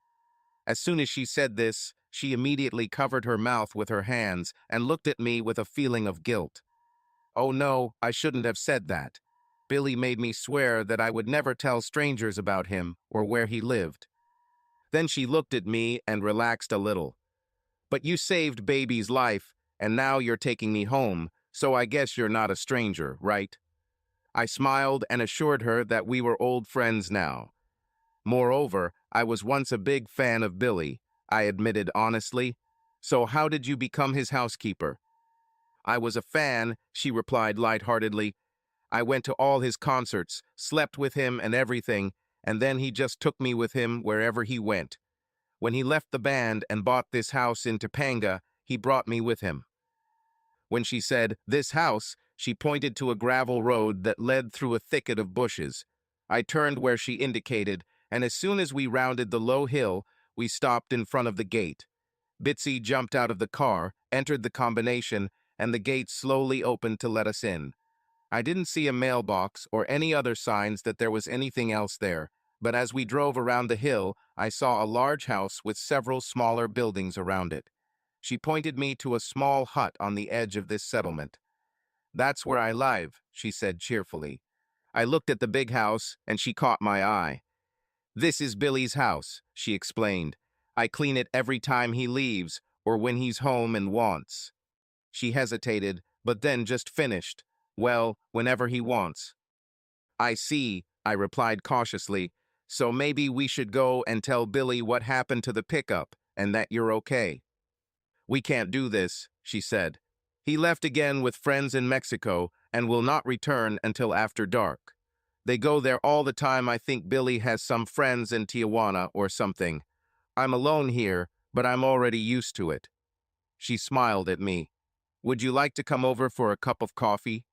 As soon as she said this, she immediately covered her mouth with her hands and looked at me with a feeling of guilt. Oh no, I shouldn't have said that. Billy made me swear that I would never tell strangers about him or where he lived. Then she looked at me and relaxed a little. "But you saved baby's life, and now you're taking me home, so I guess you're not a stranger, right?" I smiled and assured her that we were old friends now. Moreover, I was once a big fan of Billy, I admitted honestly. "So how did you become his housekeeper?" "I was a fan," she replied lightheartedly. "I went to all his concerts, slept with him and everything, and then he just took me with him wherever he went. When he left the band and bought this house in Topanga, he brought me with him." When she said, "this house," she pointed to a gravel road that led through a thicket of bushes. I turned where she indicated, and as soon as we rounded the low hill, we stopped in front of the gate. Bitsy jumped out of the car, entered the combination, and the gate slowly opened to let us in. I didn't see a mailbox or any other signs that there was anything else there, but as we drove around the hill, I saw a large house with several smaller buildings around it. She pointed me to a small hut on the edge of this settlement. "That's where I live," she said cheerfully. I looked at the big house, and she caught my eye. "This is Billy's house," she explained. "I clean it every time he leaves, or when he's home and wants." She hesitated, but then just finished. "Well, whenever he wants." "I see," I replied cautiously. "So maybe we should go and tell Billy what happened to the pickup, and that you're okay." "We can't do this," she said. "He left again with friends in Mexico and will not return until after dark. They go there all the time. I think Billy has some friends in Tijuana or something. I'm alone here, but I'm already used to it." She smiled at me. "Would you like to come over for a cup of coffee?"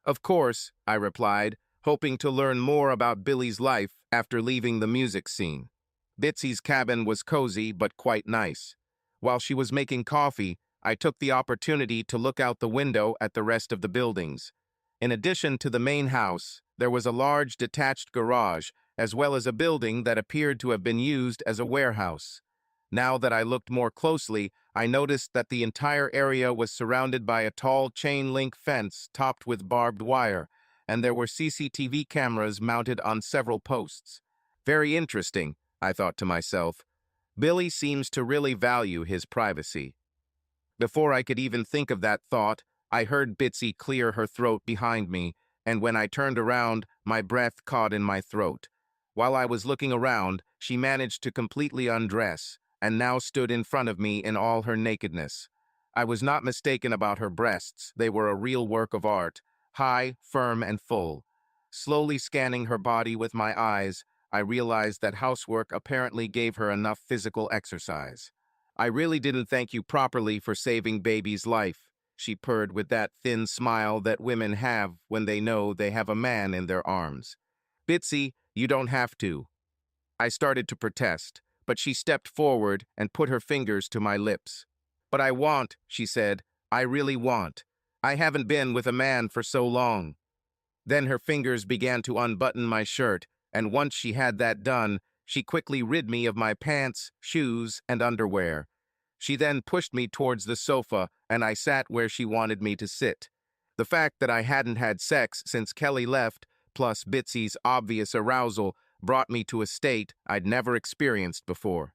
"Of course," I replied, hoping to learn more about Billy's life after leaving the music scene. Bitsy's cabin was cozy but quite nice. While she was making coffee, I took the opportunity to look out the window at the rest of the buildings. In addition to the main house, there was a large detached garage, as well as a building that appeared to have been used as a warehouse. Now that I looked more closely, I noticed that the entire area was surrounded by a tall chain-link fence topped with barbed wire, and there were CCTV cameras mounted on several posts. Very interesting, I thought to myself. Billy seems to really value his privacy. Before I could even think of that thought, I heard Bitsy clear her throat behind me, and when I turned around, my breath caught in my throat. While I was looking around, she managed to completely undress, and now stood in front of me in all her nakedness. I was not mistaken about her breasts. They were a real work of art, high, firm, and full. Slowly scanning her body with my eyes, I realized that housework apparently gave her enough physical exercise. "I really didn't thank you properly for saving baby's life," she purred with that thin smile that women have when they know they have a man in their arms. "Bitsy, you don't have to." I started to protest, but she stepped forward and put her fingers to my lips. "But I want," she said. "I really want. I haven't been with a man for so long." Then her fingers began to unbutton my shirt, and once she had that done, she quickly rid me of my pants, shoes, and underwear. She then pushed me towards the sofa, and I sat where she wanted me to sit. The fact that I hadn't had sex since Kelly left, plus Bitsy's obvious arousal, brought me to a state I'd never experienced before.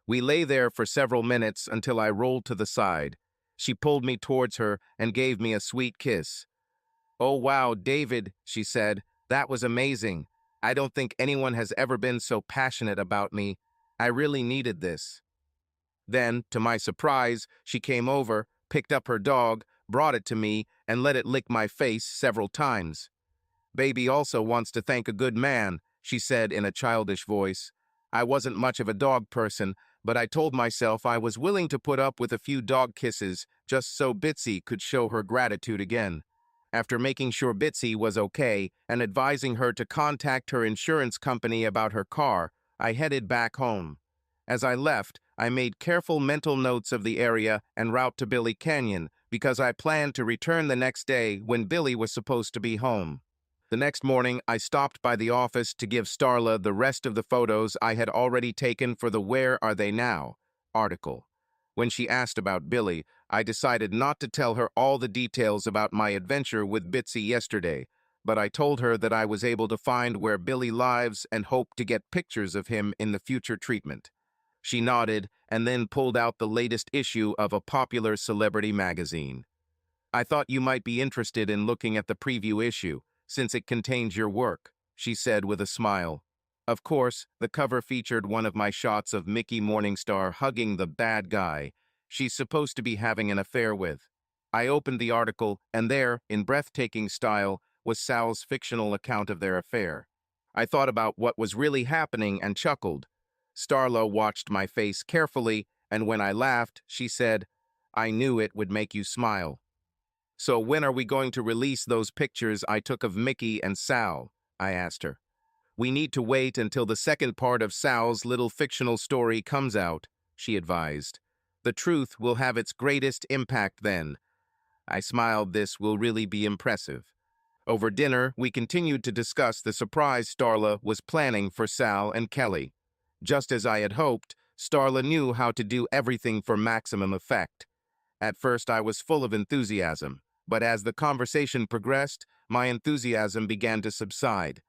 We lay there for several minutes until I rolled to the side. She pulled me towards her and gave me a sweet kiss. "Oh wow, David," she said, "that was amazing. I don't think anyone has ever been so passionate about me. I really needed this." Then, to my surprise, she came over, picked up her dog, brought it to me, and let it lick my face several times. "Baby also wants to thank a good man," she said in a childish voice. I wasn't much of a dog person, but I told myself I was willing to put up with a few dog kisses just so Bitsy could show her gratitude again. After making sure Bitsy was okay and advising her to contact her insurance company about her car, I headed back home. As I left, I made careful mental notes of the area and route to Billy Canyon because I planned to return the next day when Billy was supposed to be home. The next morning, I stopped by the office to give Starla the rest of the photos I had already taken for the Where Are They Now article. When she asked about Billy, I decided not to tell her all the details about my adventure with Bitsy yesterday, but I told her that I was able to find where Billy lives and hoped to get pictures of him in the future treatment. She nodded and then pulled out the latest issue of a popular celebrity magazine. I thought you might be interested in looking at the preview issue, since it contains your work, she said with a smile. Of course, the cover featured one of my shots of Mickey Morningstar hugging the bad guy she's supposed to be having an affair with. I opened the article, and there, in breathtaking style, was Sal's fictional account of their affair. I thought about what was really happening and chuckled. Starla watched my face carefully, and when I laughed, she said, "I knew it would make you smile." "So when are we going to release those pictures I took of Mickey and Sal?" I asked her. "We need to wait until the second part of Sal's little fictional story comes out," she advised. "The truth will have its greatest impact then." I smiled. This will really be impressive. Over dinner, we continued to discuss the surprise Starla was planning for Sal and Kelly. Just as I had hoped, Starla knew how to do everything for maximum effect. At first, I was full of enthusiasm, but as the conversation progressed, my enthusiasm began to subside.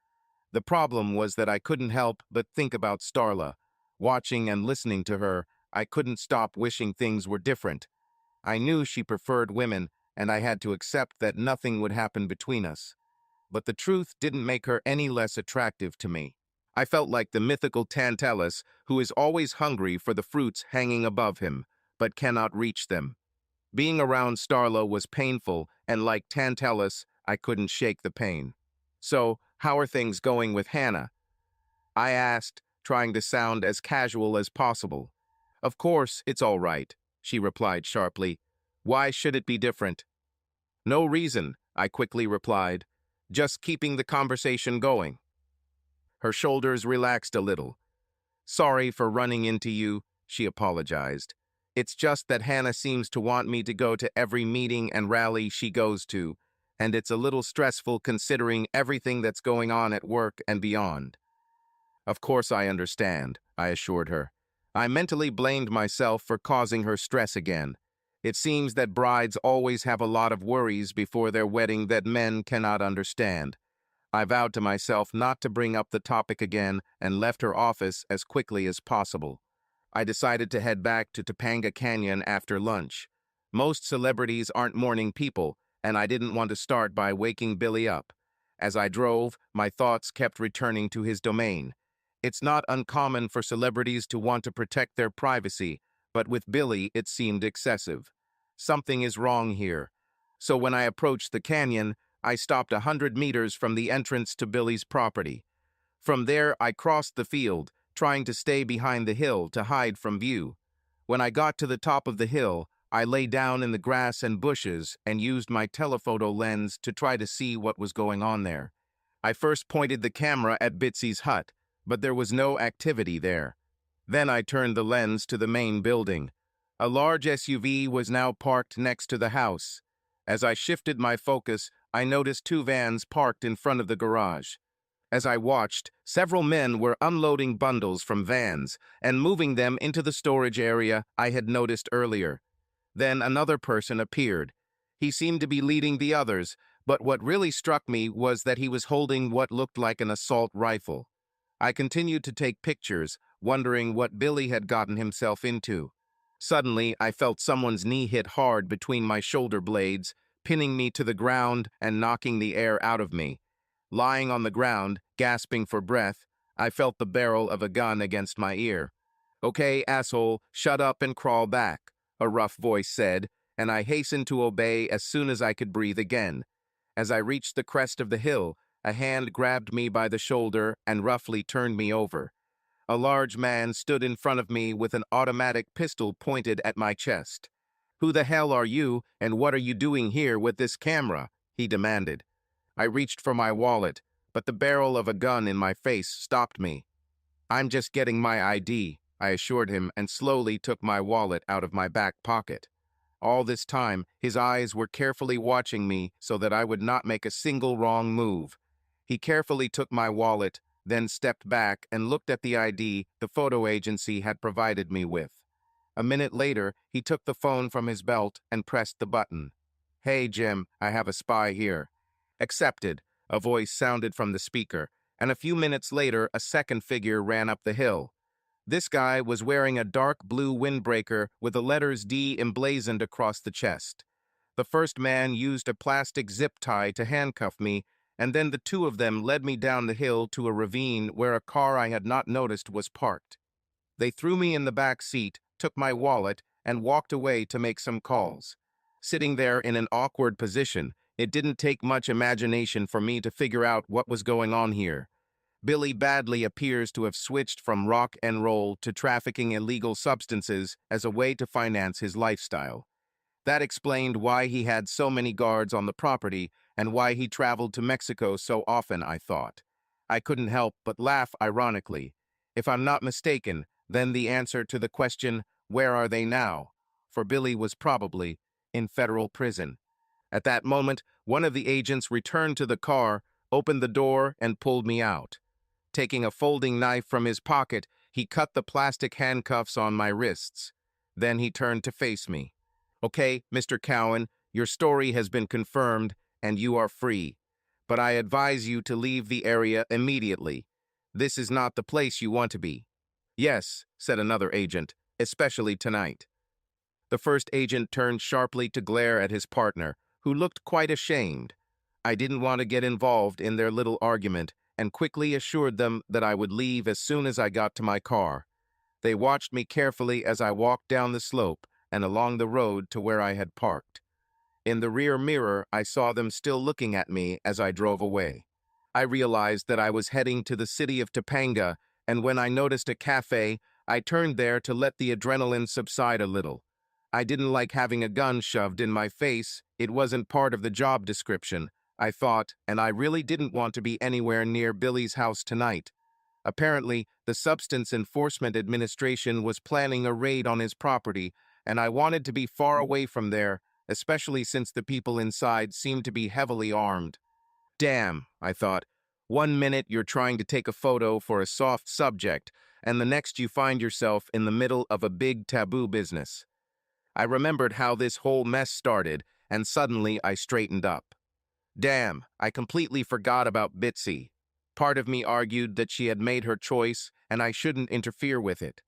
The problem was that I couldn't help but think about Starla. Watching and listening to her, I couldn't stop wishing things were different. I knew she preferred women, and I had to accept that nothing would happen between us. But the truth didn't make her any less attractive to me. I felt like the mythical Tantalus who is always hungry for the fruits hanging above him, but cannot reach them. Being around Starla was painful, and like Tantalus, I couldn't shake the pain. "So, how are things going with Hannah?" I asked, trying to sound as casual as possible. "Of course, it's all right," she replied sharply. "Why should it be different?" "No reason," I quickly replied. "Just keeping the conversation going." Her shoulders relaxed a little. "Sorry for running into you," she apologized. "It's just that Hannah seems to want me to go to every meeting and rally she goes to, and it's a little stressful considering everything that's going on at work and beyond." "Of course I understand," I assured her. I mentally blamed myself for causing her stress again. It seems that brides always have a lot of worries before their wedding that men cannot understand. I vowed to myself not to bring up the topic again and left her office as quickly as possible. I decided to head back to Topanga Canyon after lunch. Most celebrities aren't morning people, and I didn't want to start by waking Billy up. As I drove, my thoughts kept returning to his domain. It's not uncommon for celebrities to want to protect their privacy, but with Billy it seemed excessive. Something is wrong here. So when I approached the canyon, I stopped 100 meters from the entrance to Billy's property. From there, I crossed the field, trying to stay behind the hill to hide from view. When I got to the top of the hill, I lay down in the grass and bushes and used my telephoto lens to try to see what was going on there. I first pointed the camera at Bitsy's hut, but there was no activity there. Then I turned the lens to the main building. A large SUV was now parked next to the house. As I shifted my focus, I noticed two vans parked in front of the garage. As I watched, several men were unloading bundles from vans and moving them into the storage area I had noticed earlier. Then another person appeared. He seemed to be leading the others, but what really struck me was that he was holding what looked like an assault rifle. I continued to take pictures, wondering what Billy had gotten himself into. Suddenly, I felt someone's knee hit hard between my shoulder blades, pinning me to the ground and knocking the air out of me. Lying on the ground, gasping for breath, I felt the barrel of a gun against my ear. "Okay, asshole, shut up and crawl back," a rough voice said, and I hastened to obey as soon as I could breathe again. As I reached the crest of the hill, a hand grabbed me by the shoulder and roughly turned me over. A large man stood in front of me with an automatic pistol pointed at my chest. "Who the hell are you, and what are you doing here with this camera?" he demanded. I reached for my wallet, but the barrel of a gun in my face stopped me. "I'm just getting my ID," I assured him and slowly took my wallet out of my back pocket. All this time, his eyes were carefully watching me so that I would not make a single wrong move. He carefully took my wallet, then stepped back and looked at the ID the photo agency had provided me with. A minute later, he took the phone from his belt and pressed the button. "Hey, Jim, I have a spy here." "Accepted," a voice sounded from the speaker, and a few minutes later, a second figure ran up the hill. This guy was wearing a dark blue windbreaker with the letters D emblazoned across the chest. The first man used a plastic zip tie to handcuff me, and then the two of them led me down the hill to a ravine where a car I had not noticed was parked. They threw me in the back seat, took my wallet, and walked away to make some calls. Sitting there in an awkward position, it didn't take much imagination for me to figure out what was going on here. Billy badly appears to have switched from rock and roll to trafficking illegal substances as a way to finance his lifestyle. That explained why he had so many guards on the property and why he traveled to Mexico so often, I thought. I couldn't help but laugh ironically. If I'm not mistaken, then the answer to the question, "Where are they now?" for Billy was probably in federal prison. At that moment, one of the agents returned to the car, opened the door, and pulled me out. Taking a folding knife from his pocket, he cut the plastic handcuffs on my wrists. Then he turned to face me. "Okay, Mr. Cowan, your story has been confirmed, and you are free. But I advise you to leave the area immediately. This is not the place you want to be." "Yes," said another agent, "especially tonight." The first agent turned sharply to glare at his partner, who looked quite ashamed. I didn't want to get involved in their little argument, and quickly assured them that I would leave as soon as I got to my car. They watched me carefully as I walked down the slope and along the road to where I had parked. In the rear mirror, I saw them still looking at me as I drove away. I realized that I was heading to the city of Topanga, and when I noticed a cafe, I turned there to let the adrenaline subside a little. I didn't like having a gun shoved in my face. It wasn't part of the job description, I thought, and I really didn't want to be anywhere near Billy's house tonight. Apparently, the Substance Enforcement Administration was planning a raid on his property, and I wanted to be far away from there, especially since the people inside seemed to be heavily armed. Damn, I thought. One minute you're trying to take a photo for a soft subject, and the next you find yourself in the middle of a big taboo business. I remembered how this whole mess started, and suddenly I straightened up. Damn, I completely forgot about Bitsy. Part of me argued that she had made her choice, and I shouldn't interfere with it.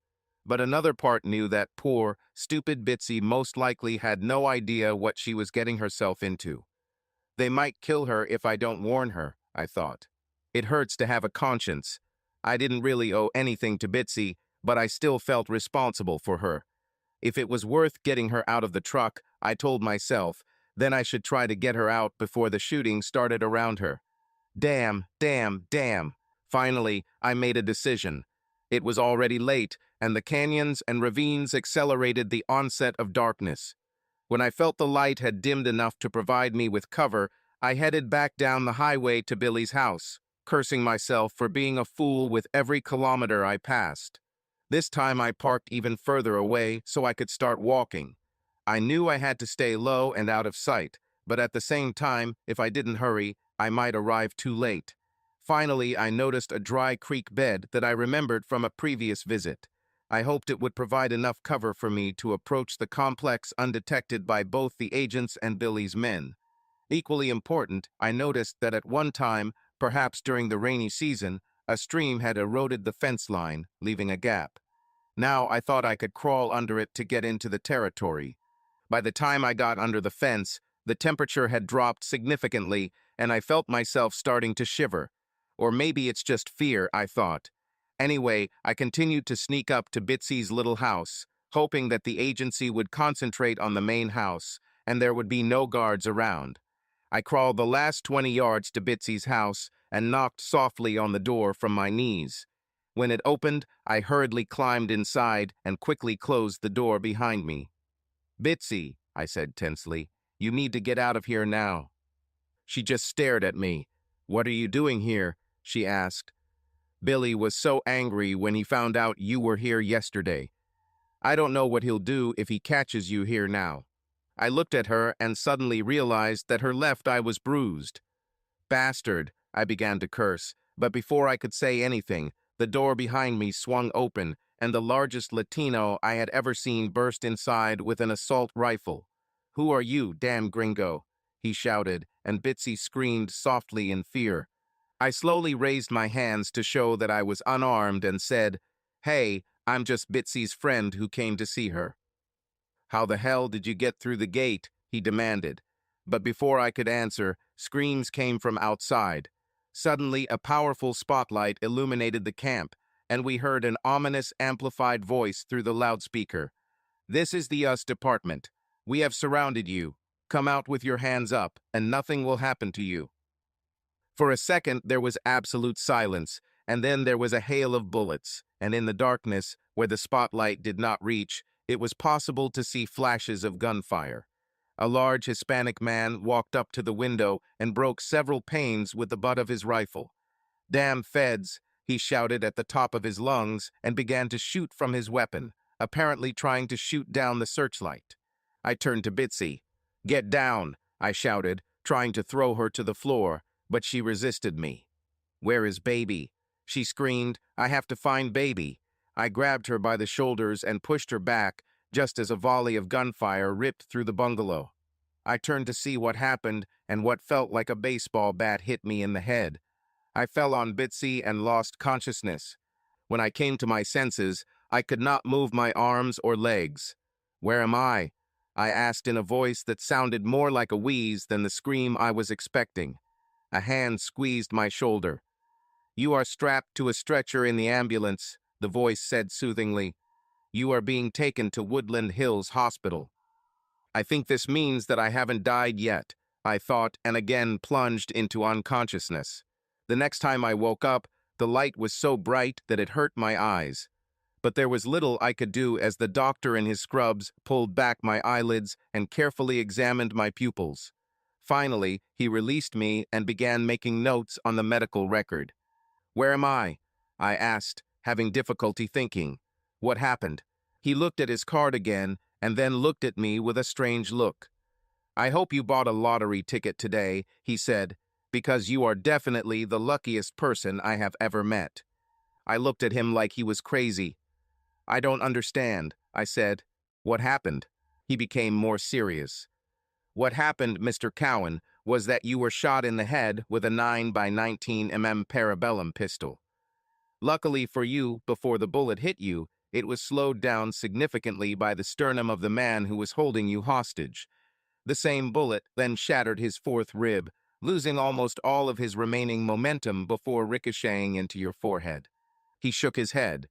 But another part knew that poor, stupid Bitsy most likely had no idea what she was getting herself into. They might kill her if I don't warn her, I thought. It hurts to have a conscience. I didn't really owe anything to Bitsy, but I still felt responsible for her. If it was worth getting her out of the truck, I told myself, then I should try to get her out before the shooting started around her. Damn, damn, damn. Finally, I made a decision. It was already late, and the canyons and ravines accelerated the onset of darkness. When I felt the light had dimmed enough to provide me with cover, I headed back down the highway to Billy's house, cursing myself for being a fool with every kilometer I passed. This time I parked even further away so I could start walking. I knew I had to stay low and out of sight, but at the same time, if I didn't hurry, I might arrive too late. Finally, I noticed a dry creek bed that I remembered from a previous visit. I hoped it would provide enough cover for me to approach the complex undetected by both the agents and Billy's men. Equally important, I noticed that at one time, perhaps during the rainy season, a stream had eroded the fence line, leaving a gap. Now I thought I could crawl under it to get into the territory. By the time I got under the fence, the temperature had dropped significantly, and I felt myself starting to shiver. Or maybe it's just fear, I thought. Anyway, I continued to sneak up to Bitsy's little house, hoping that the agency would concentrate on the main house, and there would be no guards around. I crawled the last 20 yards to Bitsy's house and knocked softly on the door from my knees. When it opened, I hurriedly climbed inside and quickly closed the door behind me. "Bitsy," I said tensely, "you need to get out of here now." She just stared at me. "What are you doing here?" she asked. "Billy was so angry when he found out you were here yesterday. I don't know what he'll do if he catches you here now." I looked at her and suddenly realized that her left eye was bruised. "Bastard," I began to curse, but before I could say anything, the door behind me swung open, and the largest Latino I had ever seen burst inside with an assault rifle. "Who are you, damn gringo?" he shouted, and Bitsy screamed softly in fear. I slowly raised my hands to show that I was unarmed and said, "Hey, I'm just Bitsy's friend who came to see her." "How the hell did you get through the gate?" he demanded. But before I could answer, screams came from outside. Suddenly, a powerful spotlight illuminated the camp, and we heard an ominous amplified voice through the loudspeaker. "This is the US department. We have surrounded you. Come out with your hands up, and nothing will happen to you." For a second, there was absolute silence, and then there was a hail of bullets, and in the darkness, where the spotlight did not reach, it was possible to see flashes of gunfire. A large Hispanic man walked up to the window and broke several panes with the butt of his rifle. "Damn feds," he shouted at the top of his lungs and began to shoot from his weapon, apparently trying to shoot down the searchlight. I turned to Bitsy. "Get down," I shouted, trying to throw her to the floor, but she resisted me. "Where is baby?" she screamed. "I have to find baby." I grabbed her by the shoulders and pushed her back, just as a volley of gunfire ripped through the bungalow. I turned to see what happened, and what felt like a baseball bat hit me in the head. I fell on Bitsy and lost consciousness. When I came to my senses, I could not move my arms or legs. "Where am I?" I asked in a voice that sounded more like a wheeze than the scream I was expecting. A hand squeezed my shoulder. "You are strapped to a stretcher in the ambulance," the voice said soothingly. "You are being taken to Woodland Hills Hospital." I think this means that I haven't died yet, I thought, and again plunged into unconsciousness. The next time I woke up, the light was so bright that it hurt my eyes. But there was little I could do as the doctor in his scrubs pulled back my eyelids and carefully examined my pupils. Finally, he released me and began making notes on the medical record. "Where am I?" I asked, having difficulty thinking. "What happened?" He looked at his card again and then looked at me with a strange look. "I hope you bought a lottery ticket today," he said, "because you are definitely the luckiest person I have ever met." I looked at him like he was crazy. "I don't understand," I said. "What happened?" He became more serious. "What happened, Mr. Cowan, was that you were shot in the head with a 9x19 parabellum pistol. Luckily for you, before the bullet hit you, it was slowed down significantly by the sternum of the man who was holding you hostage. The same bullet then shattered his fourth rib, losing almost all of his remaining momentum before ricocheting into your forehead." He shook his head.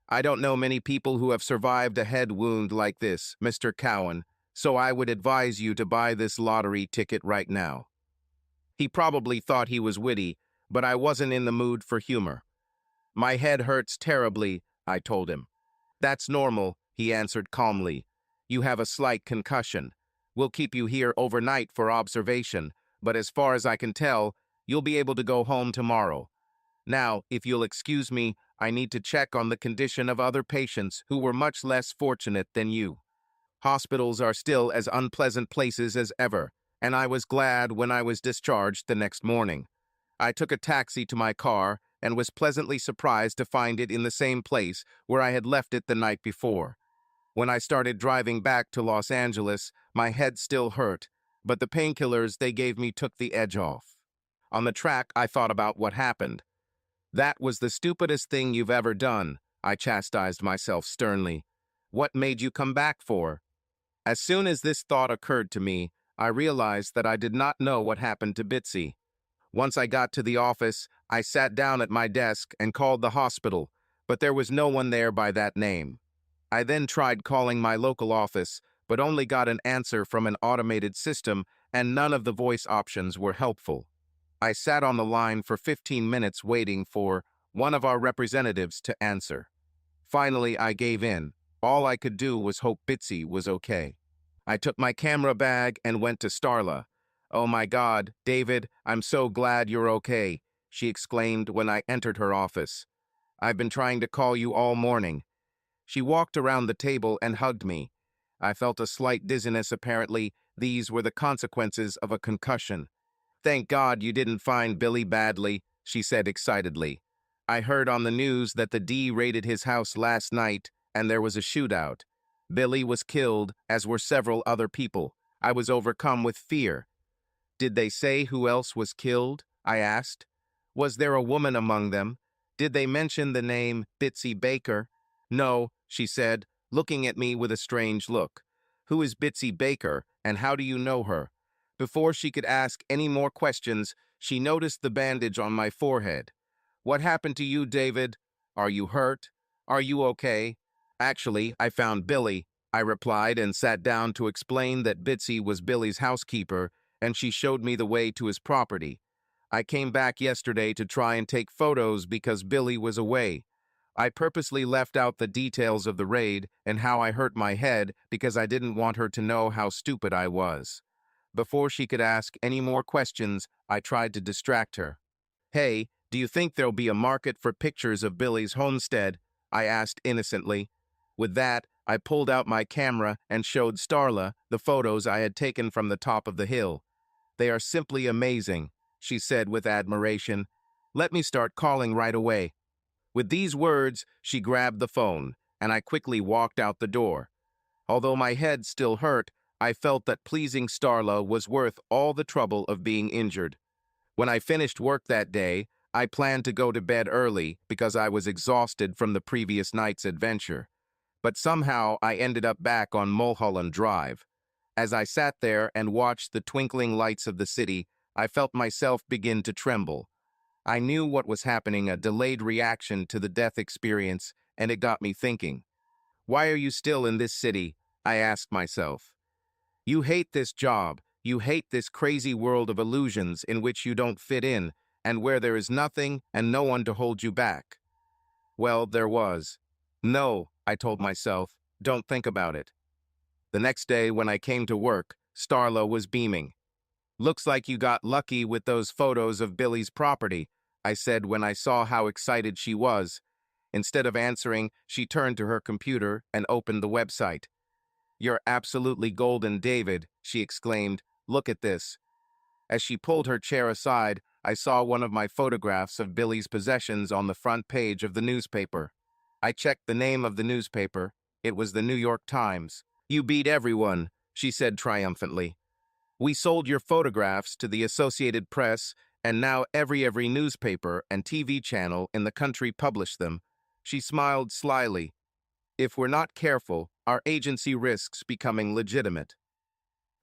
"I don't know many people who have survived a head wound like this, Mr. Cowan, so I would advise you to buy this lottery ticket right now." He probably thought he was witty, but I wasn't in the mood for humor. "My head hurts terribly," I told him. "That's normal," he answered calmly. "You have a slight concussion. We'll keep you here overnight for observation, but as far as I can tell, you'll be able to go home tomorrow. Now, if you'll excuse me, I need to check on the condition of other patients who were much less fortunate than you. Hospitals are still as unpleasant places as ever, and I was glad when I was discharged the next morning. I took a taxi to my car and was pleasantly surprised to find it in the same place where I had left it the night before. When I started driving back to Los Angeles, my head still hurt, but the painkillers they gave me took the edge off. On the track, I thought about what happened. "That was the stupidest thing you've ever done," I chastised myself sternly. "What made you come back for?" As soon as this thought occurred to me, I realized that I did not know what happened to Bitsy. Once I got to the office, I sat down at my desk and called the hospital, but there was no one there by that name. I then tried calling my local office, but only got an answer from an automated system, and none of the voice options were helpful. I sat on the line for 15 minutes waiting for one of our representatives to answer. Finally, I gave in. All I could do was hope Bitsy was okay. I took my camera bag and went to Starla. "Oh my God, David, I'm so glad you're okay," she exclaimed when I entered her office. "I've been trying to call you all morning." She walked around the table and hugged me. I felt a slight dizziness apparently. These were the consequences of a concussion. "Thank God you didn't find Billy badly," she said excitedly. "I heard on the news that the D raided his house last night and there was a shootout. Billy was killed, as were several other people. I was overcome with fear." "Did they say who else was killed?" I asked. "Was there a woman among them? Did they mention the name Bitsy Baker?" "No," she said, looking at me with a strange look. "Who is Bitsy Baker, and how do you know her?" Before she could ask any more questions, she noticed the bandage on my forehead. "What happened to you, David? Are you hurt? Are you okay?" "Actually, I found Billy," I replied and sat down to explain that Bitsy was Billy's housekeeper, and she showed me the way to his property. "I came back yesterday to try and take photos because Billy was away. I purposely left out the details of the raid and how I hurt my head because I didn't want her to know how stupid I was." Before she could ask any more questions, I tried to distract her. "Hey, do you think there'll be a market for pictures of Billy's homestead?" I asked innocently. With that, I pulled out my camera and showed Starla the photos I had taken from the top of the hill. "They are simply amazing," she said with admiration. "Let me start calling right away." With these words, she grabbed the phone, and I quickly walked out the door. Although my head still hurt, I felt that pleasing Starla was worth all the trouble of being injured. When I finished work that day, I planned to go to bed early because I was exhausted from the previous night's adventure. But somehow I ended up back on Mulholland Drive. As I sat there and watched the twinkling lights of the city, I felt myself begin to tremble. I knew what was happening, a delayed reaction to the death experience, and it got me thinking. Why are you still in this city? I asked myself. You hate this job. You hate this crazy world of illusions in which you don't fit in, and where there is nothing and no one to hold you back. Well, there was. No, I told myself, don't think about it. The next day when I came to work, Starla was beaming. "Looks like you got lucky with those photos of Billy's property," I said when I saw how excited she was. Instead of answering, she turned to her computer and opened the website. "You're absolutely golden, David," she exclaimed. "Look at this." As she pulled her chair aside, I saw one of my photographs of Billy's possessions on the front page of the newspaper. I checked the name of the newspaper. It was the New York Times. "You beat everyone," she said triumphantly. "We sold your photographs to the Associated Press, and now every newspaper and TV channel in the country publish them." She smiled slyly. "If we're not careful, our agency risks becoming legitimate."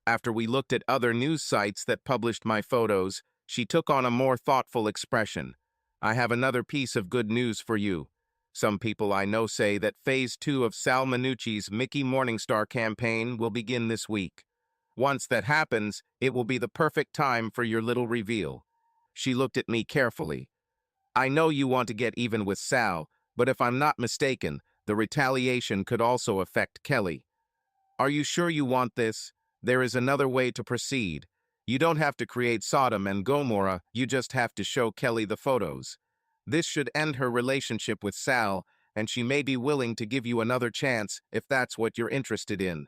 After we looked at other news sites that published my photos, she took on a more thoughtful expression. "I have another piece of good news for you. Some people I know say that Phase 2 of Sal Minucci's Mickey Morningstar campaign will begin this week. Once that happens, it will be the perfect time for your little reveal." She looked at me carefully. "I know you want to get even with Sal, but if I'm not mistaken, the retaliation could also affect Kelly. Are you sure you want this? There is another way to proceed. You don't have to create Sodom and Gomorrah, you just have to show Kelly the photos. This should end her relationship with Sal, and she may be willing to give you another chance if that's what you're interested in."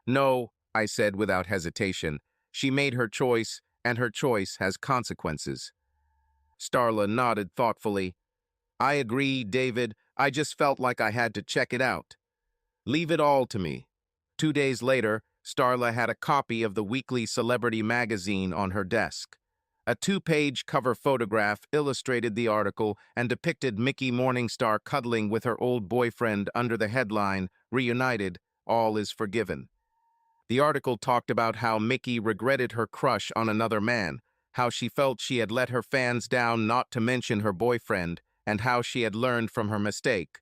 "No," I said without hesitation. "She made her choice, and her choice has consequences." Starla nodded thoughtfully. "I agree, David. I just felt like I had to check it out." "Leave it all to me." 2 days later, Starla had a copy of the weekly celebrity magazine on her desk. A 2-page cover photograph illustrated the article and depicted Mickey Morningstar cuddling with her old boyfriend under the headline, "Reunited, All is Forgiven." The article talked about how Mickey regretted her crush on another man, how she felt she had let her fans down, not to mention her boyfriend, and how she had learned from her mistake.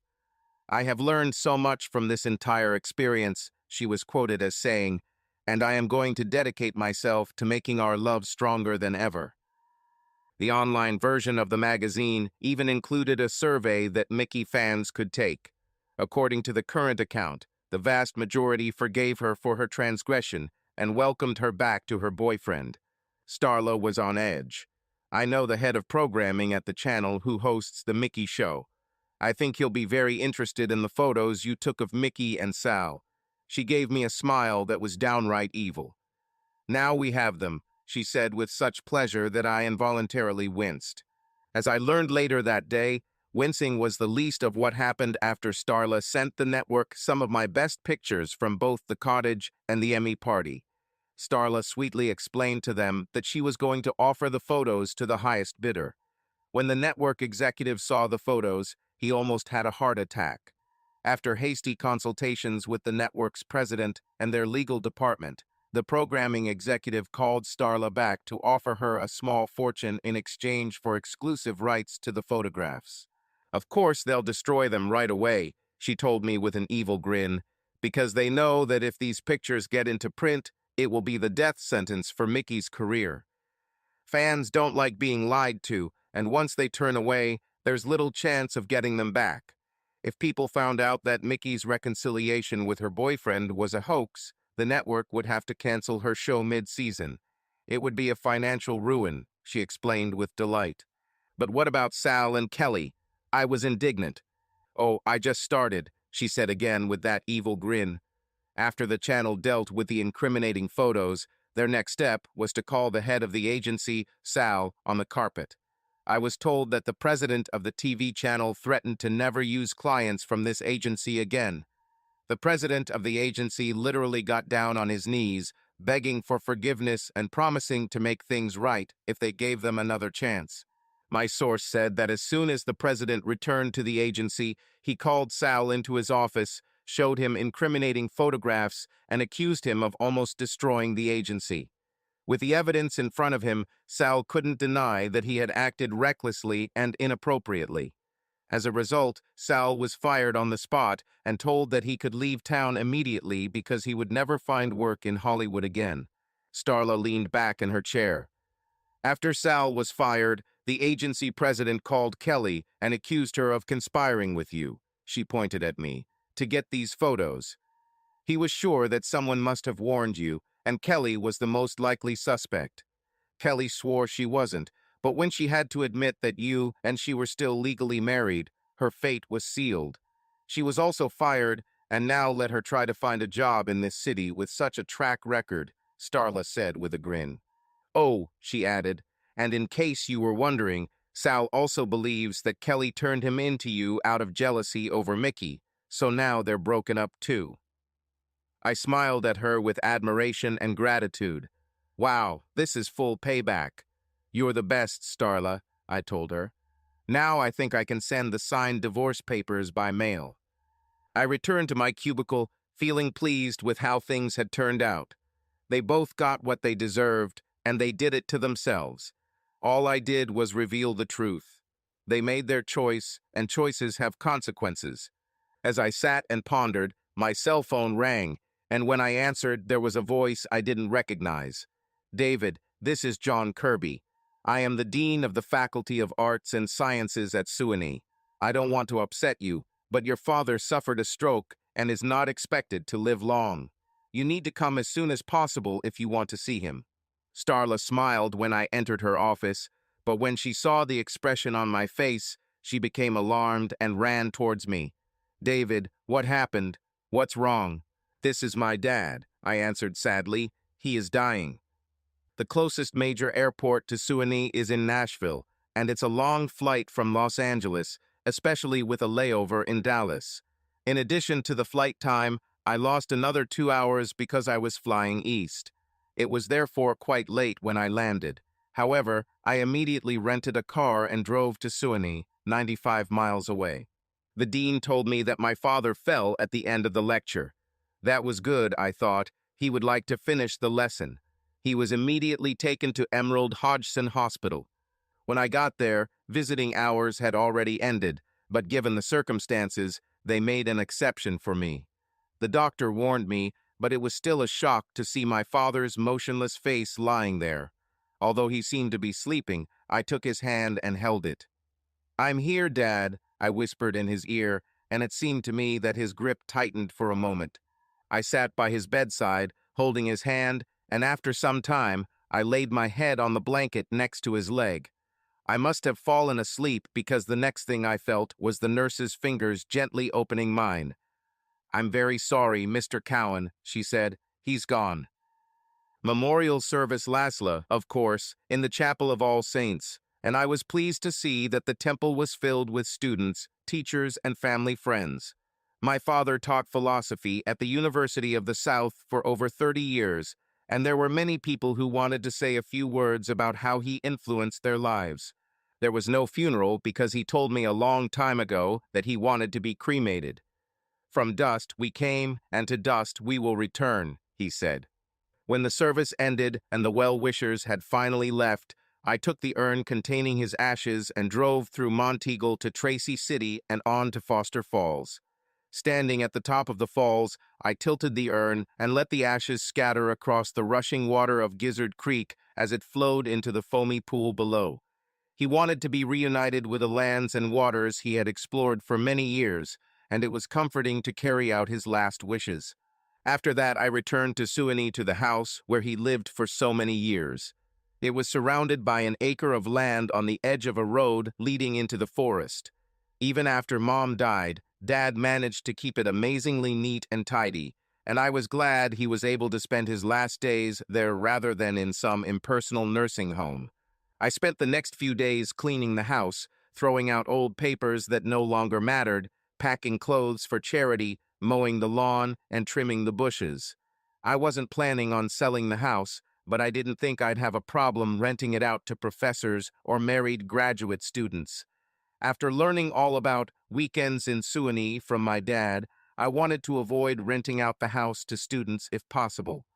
"I have learned so much from this entire experience," she was quoted as saying, "and I am going to dedicate myself to making our love stronger than ever." The online version of the magazine even included a survey that Mickey fans could take. According to the current account, the vast majority forgave her for her transgression and welcomed her back to her boyfriend. Starla was on edge. I know the head of programming at the channel who hosts the Mickey Show. I think he'll be very interested in the photos you took of Mickey and Sal. She gave me a smile that was downright evil. Now we have them, she said with such pleasure that I involuntarily winced. As I learned later that day, wincing was the least of what happened after Starla sent the network some of my best pictures from both the cottage and the Emmy party. Starla sweetly explained to them that she was going to offer the photos to the highest bidder. When the network executive saw the photos, he almost had a heart attack. After hasty consultations with the network's president and their legal department, the programming executive called Starla back to offer her a small fortune in exchange for exclusive rights to the photographs. Of course, they'll destroy them right away, she told me with an evil grin, because they know that if these pictures get into print, it will be the death sentence for Mickey's career. Fans don't like being lied to, and once they turn away, there's little chance of getting them back. If people found out that Mickey's reconciliation with her boyfriend was a hoax, the network would have to cancel her show mid-season. It would be a financial ruin, she explained with delight. But what about Sal and Kelly? I was indignant. Oh, I just started, she said again with that evil grin. After the channel dealt with the incriminating photos, their next step was to call the head of the agency, Sal, on the carpet. I was told that the president of the TV channel threatened to never use clients from this agency again. The president of the agency literally got down on his knees, begging for forgiveness and promising to make things right if they gave them another chance. My source said that as soon as the president returned to the agency, he called Sal into his office, showed him incriminating photographs, and accused him of almost destroying the agency. With the evidence in front of him, Sal couldn't deny that he had acted recklessly and inappropriately. As a result, Sal was fired on the spot and told that he could leave town immediately because he would never find work in Hollywood again. Starla leaned back in her chair. After Sal was fired, the agency president called Kelly and accused her of conspiring with you, she pointed at me, to get these photos. He was sure that someone must have warned you, and Kelly was the most likely suspect. Kelly swore she wasn't, but when she had to admit that you and she were still legally married, her fate was sealed. She was also fired, and now let her try to find a job in this city with such a track record, Starla said with a grin. Oh, she added, and in case you were wondering, Sal also believes that Kelly turned him into you out of jealousy over Mickey, so now they're broken up too. I smiled at her with admiration and gratitude. Wow, this is full payback. You're the best, Starla, I told her. Now I think I can send the signed divorce papers by mail. I returned to my cubicle, feeling pleased with how things had turned out. They both got what they deserved, and they did it to themselves. All I did was reveal the truth. They made their choice, and choices have consequences. As I sat and pondered, my cell phone rang, and when I answered, there was a voice I didn't recognize. David, this is John Kirby. I am the Dean of the Faculty of Arts and Sciences at SUNY. I don't want to upset you, but your father suffered a stroke and is not expected to live long. You need to come as soon as possible if you want to see him. Starla smiled when I entered her office, but when she saw the expression on my face, she became alarmed and ran towards me. David, what happened? What's wrong? This is my dad, I answered sadly. He is dying. The closest major airport to SUNY is in Nashville, and it's a long flight from Los Angeles, especially with a layover in Dallas. In addition to the flight time, I lost another 2 hours because I was flying east. It was therefore quite late when I landed. However, I immediately rented a car and drove to SUNY, 95 miles away. The dean told me that my father fell at the end of the lecture. That was good, I thought. He would like to finish the lesson. He was immediately taken to Emerald Hodgson Hospital. When I got there, visiting hours had already ended, but given the circumstances, they made an exception for me. The doctor warned me, but it was still a shock to see my father's motionless face lying there. Although he seemed to be sleeping, I took his hand and held it. "I'm here, Dad," I whispered in his ear, and it seemed to me that his grip tightened for a moment. I sat by his bedside, holding his hand, and after some time, I laid my head on the blanket next to his leg. I must have fallen asleep because the next thing I felt was the nurse's fingers gently opening mine. "I'm very sorry, Mr. Cowan," she said. "He's gone." Memorial service Lasla, of course, in the Chapel of All Saints, and I was pleased to see that the temple was filled with students, teachers, and family friends. My father taught philosophy at the University of the South for over 30 years, and there were many people who wanted to say a few words about how he influenced their lives. There was no funeral because he told me a long time ago that he wanted to be cremated. "From dust we came, and to dust we will return," he said. When the service ended and the well-wishers had finally left, I took the urn containing his ashes and drove through Monteagle to Tracy City and on to Foster Falls. Standing at the top of the falls, I tilted the urn and let the ashes scatter across the rushing water of Gizzard Creek as it flowed into the foamy pool below. He wanted to be reunited with the lands and waters he had explored for many years, and it was comforting to carry out his last wishes. After that, I returned to Suwannee to the house where he lived for so many years. It was surrounded by an acre of land on the edge of a road leading into the forest. Even after Mom died, Dad managed to keep it amazingly neat and tidy, and I was glad he was able to spend his last days there rather than in some impersonal nursing home. I spent the next few days cleaning the house, throwing out old papers that no longer mattered, packing clothes for charity, mowing the lawn, and trimming the bushes. I wasn't planning on selling the house, but I didn't think I'd have a problem renting it out to professors or married graduate students. After learning all about weekends in Suwannee from my dad, I wanted to avoid renting out the house to students if possible.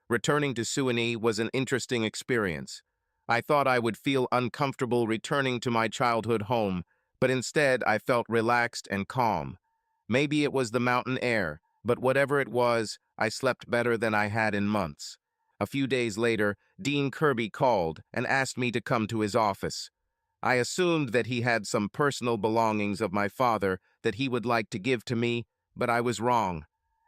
Returning to Suwannee was an interesting experience. I thought I would feel uncomfortable returning to my childhood home, but instead I felt relaxed and calm. Maybe it was the mountain air, but whatever it was, I slept better than I had in months. A few days later, Dean Kirby called and asked me to come to his office. I assumed that he had some personal belongings of my father that he would like to give to me, but I was wrong.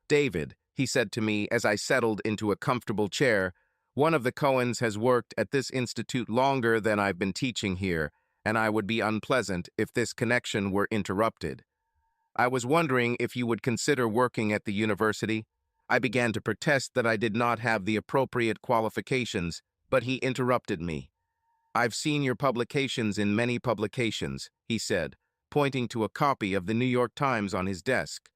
"David," he said to me as I settled into a comfortable chair, "one of the Cohens has worked at this institute longer than I've been teaching here, and I would be unpleasant if this connection were interrupted. I was wondering if you would consider working at the university." I began to protest that I did not have the appropriate qualifications, but he interrupted me. "I've seen your publications in many publications," he said, pointing to a copy of the New York Times on his desk.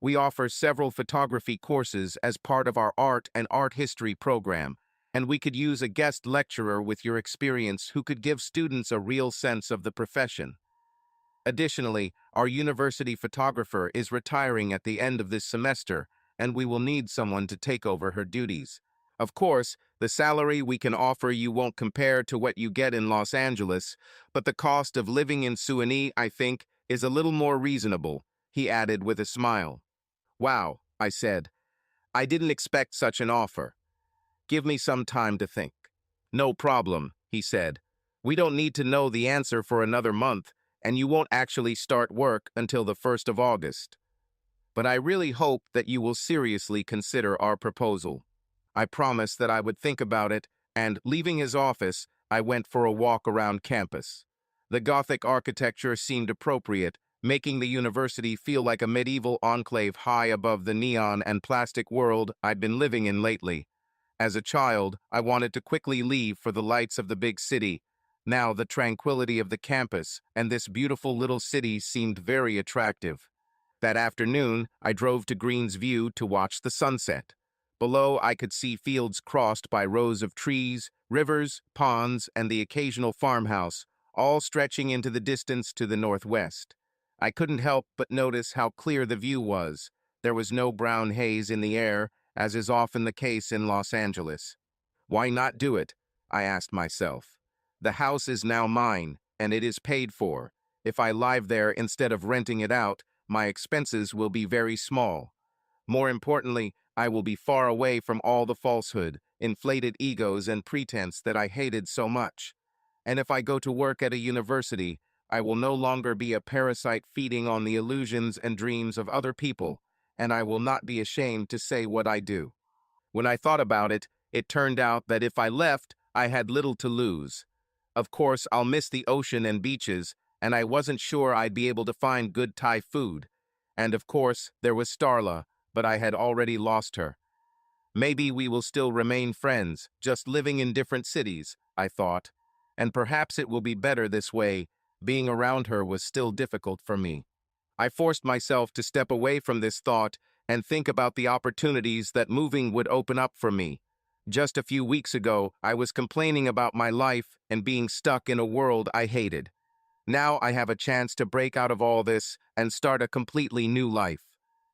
"We offer several photography courses as part of our art and art history program, and we could use a guest lecturer with your experience who could give students a real sense of the profession. Additionally, our university photographer is retiring at the end of this semester, and we will need someone to take over her duties. Of course, the salary we can offer you won't compare to what you get in Los Angeles, but the cost of living in Suwannee, I think, is a little more reasonable," he added with a smile. "Wow," I said. "I didn't expect such an offer. Give me some time to think." "No problem," he said. "We don't need to know the answer for another month, and you won't actually start work until the 1st of August. But I really hope that you will seriously consider our proposal." I promised that I would think about it, and, leaving his office, I went for a walk around campus. The Gothic architecture seemed appropriate, making the university feel like a medieval enclave high above the neon and plastic world I'd been living in lately. As a child, I wanted to quickly leave for the lights of the big city. Now the tranquility of the campus and this beautiful little city seemed very attractive. That afternoon, I drove to Greens View to watch the sunset. Below, I could see fields crossed by rows of trees, rivers, ponds, and the occasional farmhouse, all stretching into the distance to the northwest. I couldn't help but notice how clear the view was. There was no brown haze in the air, as is often the case in Los Angeles. Why not do it? I asked myself. The house is now mine, and it is paid for. If I live there instead of renting it out, my expenses will be very small. More importantly, I will be far away from all the falsehood, inflated egos and pretense that I hated so much. And if I go to work at a university, I will no longer be a parasite feeding on the illusions and dreams of other people, and I will not be ashamed to say what I do. When I thought about it, it turned out that if I left, I had little to lose. Of course, I'll miss the ocean and beaches, and I wasn't sure I'd be able to find good Thai food. And of course, there was Starla, but I had already lost her. Maybe we will still remain friends, just living in different cities, I thought. And perhaps it will be better this way. Being around her was still difficult for me. I forced myself to step away from this thought and think about the opportunities that moving would open up for me. Just a few weeks ago, I was complaining about my life and being stuck in a world I hated. Now I have a chance to break out of all this and start a completely new life.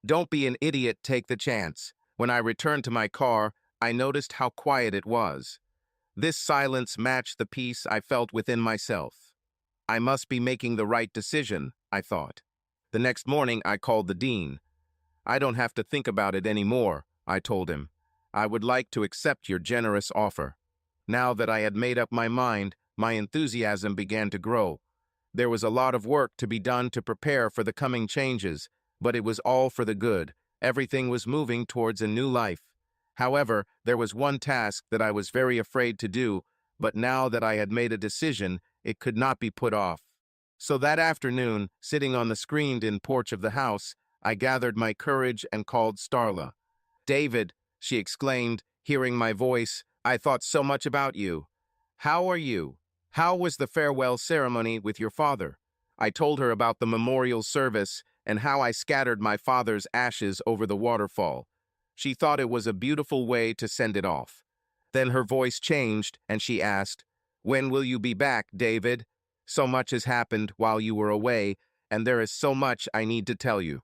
Don't be an idiot, take the chance. When I returned to my car, I noticed how quiet it was. This silence matched the peace I felt within myself. I must be making the right decision, I thought. The next morning, I called the dean. I don't have to think about it anymore, I told him. I would like to accept your generous offer. Now that I had made up my mind, my enthusiasm began to grow. There was a lot of work to be done to prepare for the coming changes, but it was all for the good. Everything was moving towards a new life. However, there was one task that I was very afraid to do, but now that I had made a decision, it could not be put off. So that afternoon, sitting on the screened-in porch of the house, I gathered my courage and called Starla. "David," she exclaimed, hearing my voice, "I thought so much about you. How are you? How was the farewell ceremony with your father?" I told her about the memorial service and how I scattered my father's ashes over the waterfall. She thought it was a beautiful way to send it off. Then her voice changed and she asked, "When will you be back, David? So much has happened while you were away, and there is so much I need to tell you."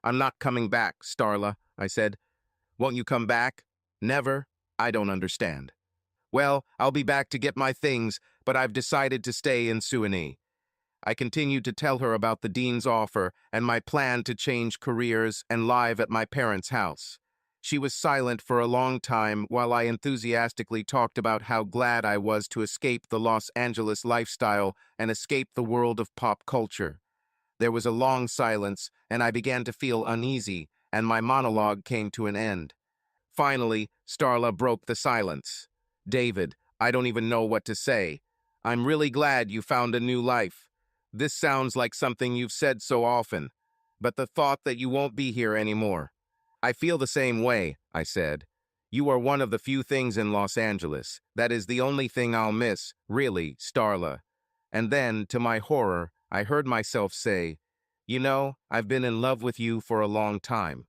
"I'm not coming back, Starla," I said. "Won't you come back?" "Never? I don't understand." "Well, I'll be back to get my things, but I've decided to stay in Suini." I continued to tell her about the dean's offer and my plan to change careers and live at my parents' house. She was silent for a long time while I enthusiastically talked about how glad I was to escape the Los Angeles lifestyle and escape the world of pop culture. There was a long silence, and I began to feel uneasy, and my monologue came to an end. Finally, Starla broke the silence. "David, I don't even know what to say. I'm really glad you found a new life. This sounds like something you've said so often, but the thought that you won't be here anymore." "I feel the same way," I said. "You are one of the few things in Los Angeles. That is the only thing I'll miss, really, Starla." And then, to my horror, I heard myself say, "You know, I've been in love with you for a long time."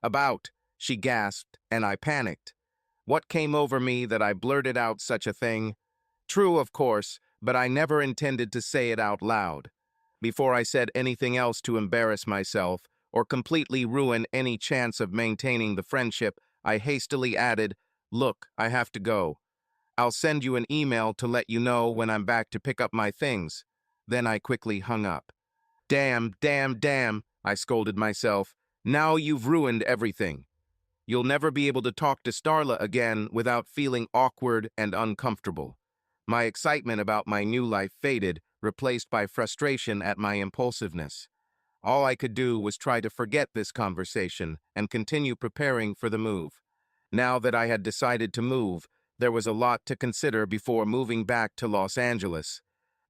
"About," she gasped, and I panicked. What came over me that I blurted out such a thing? True, of course, but I never intended to say it out loud. Before I said anything else to embarrass myself or completely ruin any chance of maintaining the friendship, I hastily added, "Look, I have to go. I'll send you an email to let you know when I'm back to pick up my things." Then I quickly hung up. "Damn, damn, damn," I scolded myself. "Now you've ruined everything. You'll never be able to talk to Starla again without feeling awkward and uncomfortable." My excitement about my new life faded, replaced by frustration at my impulsiveness. All I could do was try to forget this conversation and continue preparing for the move. Now that I had decided to move, there was a lot to consider before moving back to Los Angeles.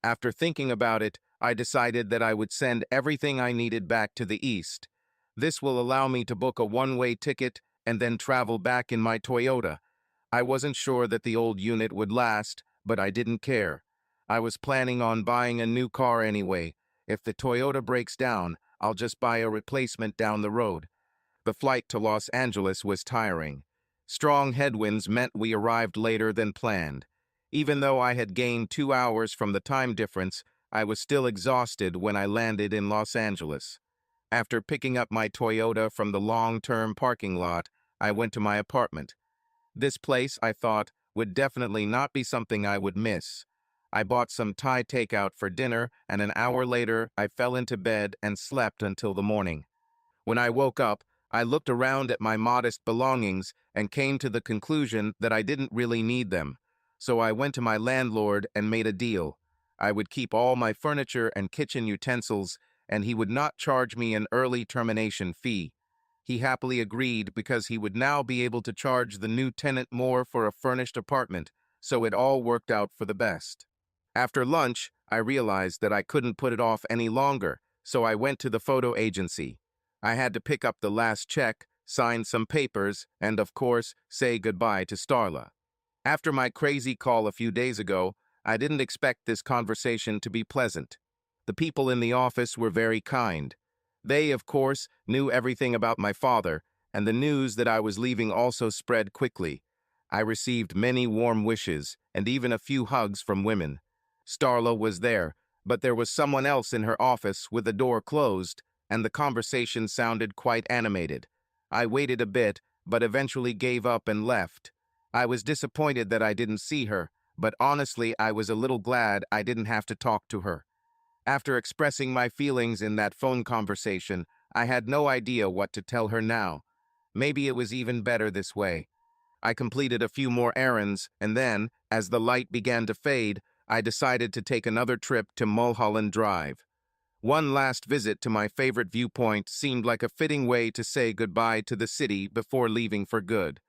After thinking about it, I decided that I would send everything I needed back to the East. This will allow me to book a one-way ticket and then travel back in my Toyota. I wasn't sure that the old unit would last, but I didn't care. I was planning on buying a new car anyway. If the Toyota breaks down, I'll just buy a replacement down the road. The flight to Los Angeles was tiring. Strong headwinds meant we arrived later than planned. Even though I had gained 2 hours from the time difference, I was still exhausted when I landed in Los Angeles. After picking up my Toyota from the long-term parking lot, I went to my apartment. This place, I thought, would definitely not be something I would miss. I bought some Thai takeout for dinner, and an hour later, I fell into bed and slept until the morning. When I woke up, I looked around at my modest belongings and came to the conclusion that I didn't really need them. So I went to my landlord and made a deal. I would keep all my furniture and kitchen utensils, and he would not charge me an early termination fee. He happily agreed because he would now be able to charge the new tenant more for a furnished apartment, so it all worked out for the best. After lunch, I realized that I couldn't put it off any longer, so I went to the photo agency. I had to pick up the last check, sign some papers, and of course, say goodbye to Starla. After my crazy call a few days ago, I didn't expect this conversation to be pleasant. The people in the office were very kind. They, of course, knew everything about my father, and the news that I was leaving also spread quickly. I received many warm wishes and even a few hugs from women. Starla was there, but there was someone else in her office with the door closed, and the conversation sounded quite animated. I waited a bit, but eventually gave up and left. I was disappointed that I didn't see her, but honestly, I was a little glad I didn't have to talk to her. After expressing my feelings in that phone conversation, I had no idea what to tell her now. Maybe it was even better this way. I completed a few more errands, and then, as the light began to fade, I decided to take another trip to Mulholland Drive. One last visit to my favorite viewpoint seemed like a fitting way to say goodbye to the city before leaving for good.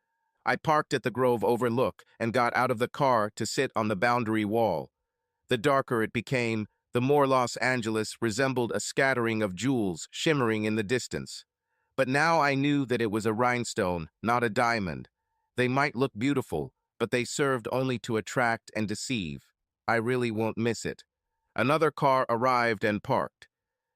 I parked at the Grove Overlook and got out of the car to sit on the boundary wall. The darker it became, the more Los Angeles resembled a scattering of jewels shimmering in the distance. But now I knew that it was a rhinestone, not a diamond. They might look beautiful, but they served only to attract and deceive. I really won't miss it. Another car arrived and parked.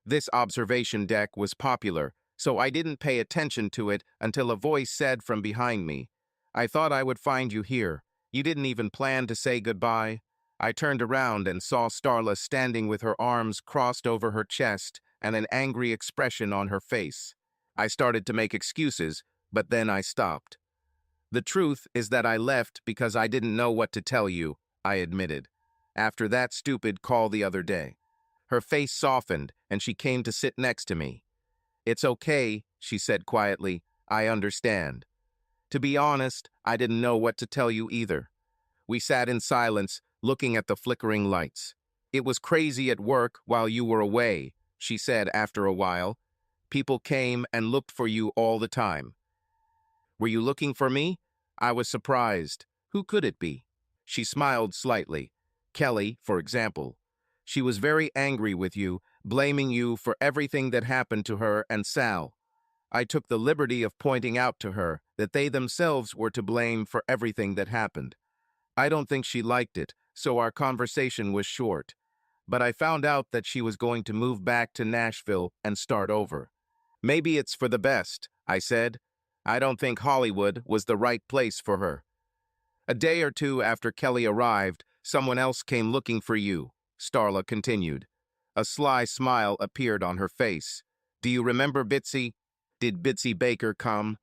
This observation deck was popular, so I didn't pay attention to it until a voice said from behind me, "I thought I would find you here. You didn't even plan to say goodbye." I turned around and saw Starla standing with her arms crossed over her chest and an angry expression on her face. I started to make excuses, but then I stopped. "The truth is that I left because I didn't know what to tell you," I admitted, "after that stupid call the other day." Her face softened, and she came to sit next to me. "It's okay," she said quietly. "I understand." To be honest, I didn't know what to tell you either. We sat in silence, looking at the flickering lights. "It was crazy at work while you were away," she said after a while. "People came and looked for you all the time." "Were you looking for me?" I was surprised. "Who could it be?" She smiled slightly. "Kelly, for example. She was very angry with you, blaming you for everything that happened to her and Sal. I took the liberty of pointing out to her that they themselves were to blame for everything that happened. I don't think she liked it, so our conversation was short. But I found out that she was going to move back to Nashville and start over. Maybe it's for the best," I said. "I don't think Hollywood was the right place for her." "A day or two after Kelly arrived, someone else came looking for you," Starla continued. A sly smile appeared on her face. "Do you remember Bitsy? Did Bitsy Baker come?"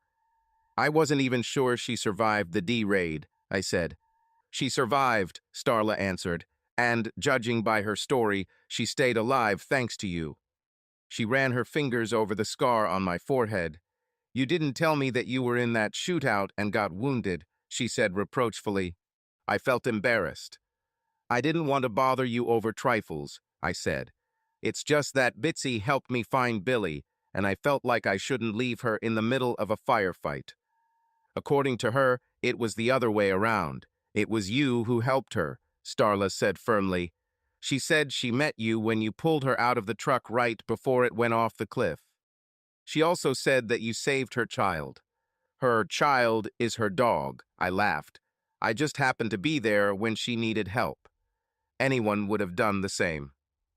"I wasn't even sure she survived the D-raid," I said. "She survived," Starla answered, "and, judging by her story, she stayed alive thanks to you." She ran her fingers over the scar on my forehead. "You didn't tell me that you were in that shootout and got wounded," she said reproachfully. I felt embarrassed. "I didn't want to bother you over trifles," I said. "It's just that Bitsy helped me find Billy, and I felt like I shouldn't leave her in the middle of a firefight." "According to her, it was the other way around. It was you who helped her," Starla said firmly. "She said she met you when you pulled her out of the truck right before it went off the cliff. She also said that you saved her child." "Her child is her dog," I laughed. "I just happened to be there when she needed help. Anyone would have done the same."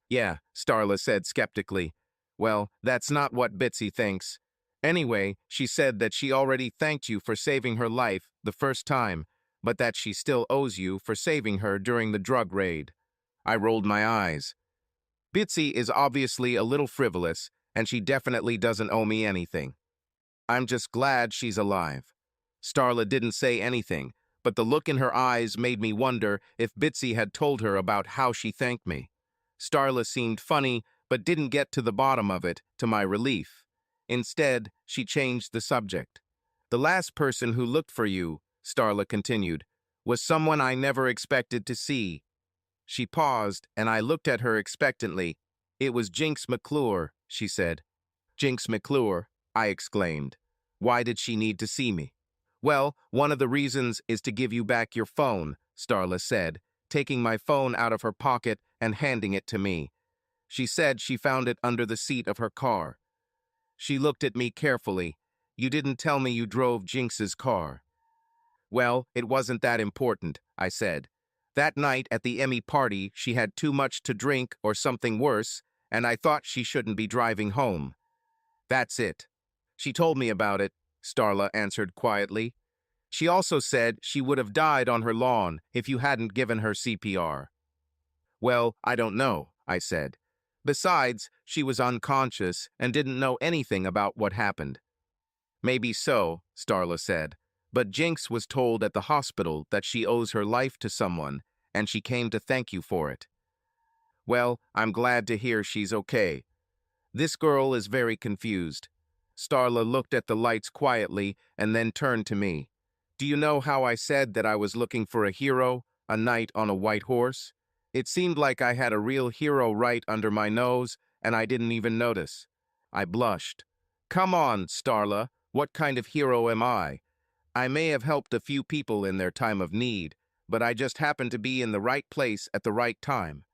"Yeah," Starla said skeptically. "Well, that's not what Bitsy thinks. Anyway, she said that she already thanked you for saving her life the first time, but that she still owes you for saving her during the drug raid." I rolled my eyes. "Bitsy is obviously a little frivolous, and she definitely doesn't owe me anything. I'm just glad she's alive." Starla didn't say anything, but the look in her eyes made me wonder if Bitsy had told her about how she thanked me. Starla seemed funny, but didn't get to the bottom of it, to my relief. Instead, she changed the subject. The last person who looked for you, Starla continued, was someone I never expected to see. She paused, and I looked at her expectantly. It was Jinx McClure, she said. Jinx McClure, I exclaimed. Why did she need to see me? Well, one of the reasons is to give you back your phone, Starla said, taking my phone out of her pocket and handing it to me. She said she found it under the seat of her car. She looked at me carefully. You didn't tell me you drove Jinx's car. Well, it wasn't that important, I said. That night at the Emmy party, she had too much to drink or something worse, and I thought she shouldn't be driving home. That's it. She told me about it, Starla answered quietly. She also said she would have died on her lawn if you hadn't given her CPR. Well, I don't know, I said. Besides, she was unconscious and didn't know anything about what happened. Maybe so, Starla said, but Jinx was told at the hospital that she owes her life to someone, and she came to thank you for it. Well, I'm glad to hear she's okay. This girl is very confused. Starla looked at the lights quietly and then turned to me. Do you know how I said that I was looking for a hero, a knight on a white horse? It seemed like I had a real hero right under my nose, and I didn't even notice. I blushed. Come on, Starla, what kind of hero am I? I may have helped a few people in their time of need, but I just happened to be in the right place at the right time.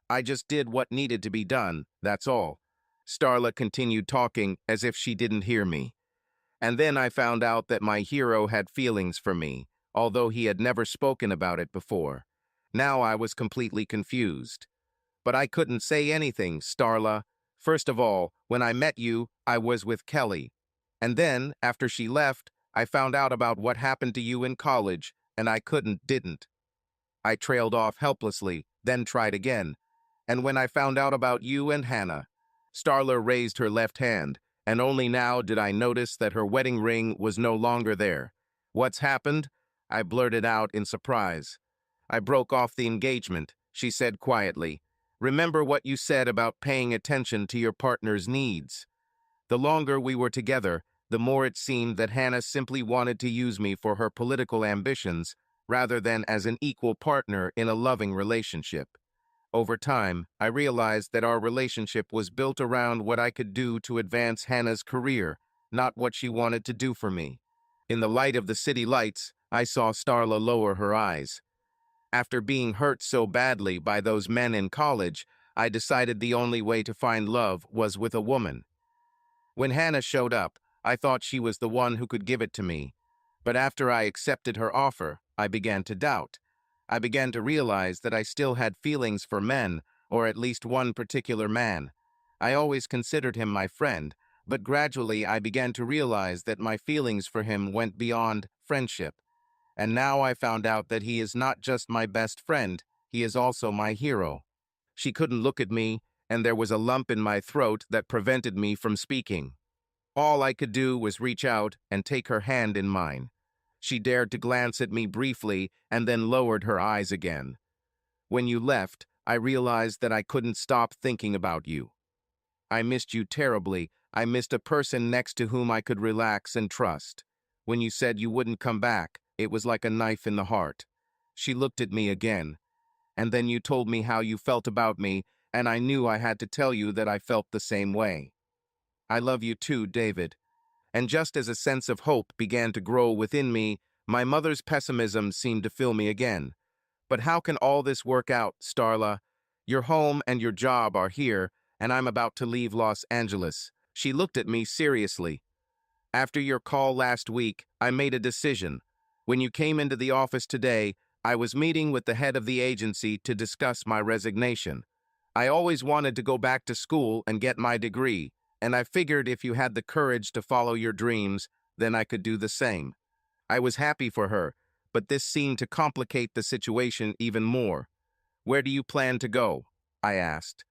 I just did what needed to be done, that's all. Starla continued talking as if she didn't hear me. And then I found out that my hero had feelings for me, although he had never spoken about it before. Now I was completely confused. But I couldn't say anything, Starla. First of all, when I met you, I was with Kelly. And then, after she left, I found out about what happened to you in college, and I didn't. I trailed off helplessly, then tried again. And when I found out about you and Hannah, Starla raised her left hand, and only now did I notice that her wedding ring was no longer there. What's happened? I blurted out in surprise. I broke off the engagement, she said quietly. Remember what you said about paying attention to your partner's needs. The longer we were together, the more it seemed that Hannah simply wanted to use me for her political ambitions, rather than as an equal partner in a loving relationship. Over time, I realized that our relationship was built around what I could do to advance Hannah's career, not what she wanted to do for me. In the light of the city lights, I saw Starla lower her eyes. After being hurt so badly by those men in college, I decided the only way to find love was with a woman. When Hannah showed up, I thought she was the one who could give it to me. But after I accepted her offer, I began to doubt. I began to realize that I still had feelings for men, or at least one particular man. I always considered him my friend, but gradually I began to realize that my feelings for him went beyond friendship. And now I found out that he is not just my best friend, he is also my hero. She couldn't look at me, and there was a lump in my throat that prevented me from speaking. All I could do was reach out and take her hand in mine. She dared to glance at me briefly and then lowered her eyes again. When you left, I realized that I couldn't stop thinking about you. I missed you terribly. I missed a person next to whom I could relax and trust. When you said you wouldn't come back, it was like a knife in the heart. She looked at me again. And then you told me how you felt about me, and I knew I had to tell you that I felt the same way. I love you too, David. And just as a sense of hope began to grow within me, my mother's pessimism seemed to fill me again. But how can all this work out, Starla? Your home and your job are here, and I'm about to leave Los Angeles. She looked at me seriously. After your call last week, I made a decision. When you came into the office today, I was meeting with the head of the agency to discuss my resignation. I always wanted to go back to school and get my degree, and I figured if you had the courage to follow your dreams, then I could do the same. I was happy for her, but this seemed to complicate the situation even more. Where do you plan to go? I asked.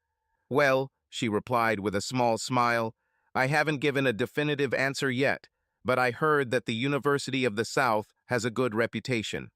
Well, she replied with a small smile, I haven't given a definitive answer yet, but I heard that the University of the South has a good reputation.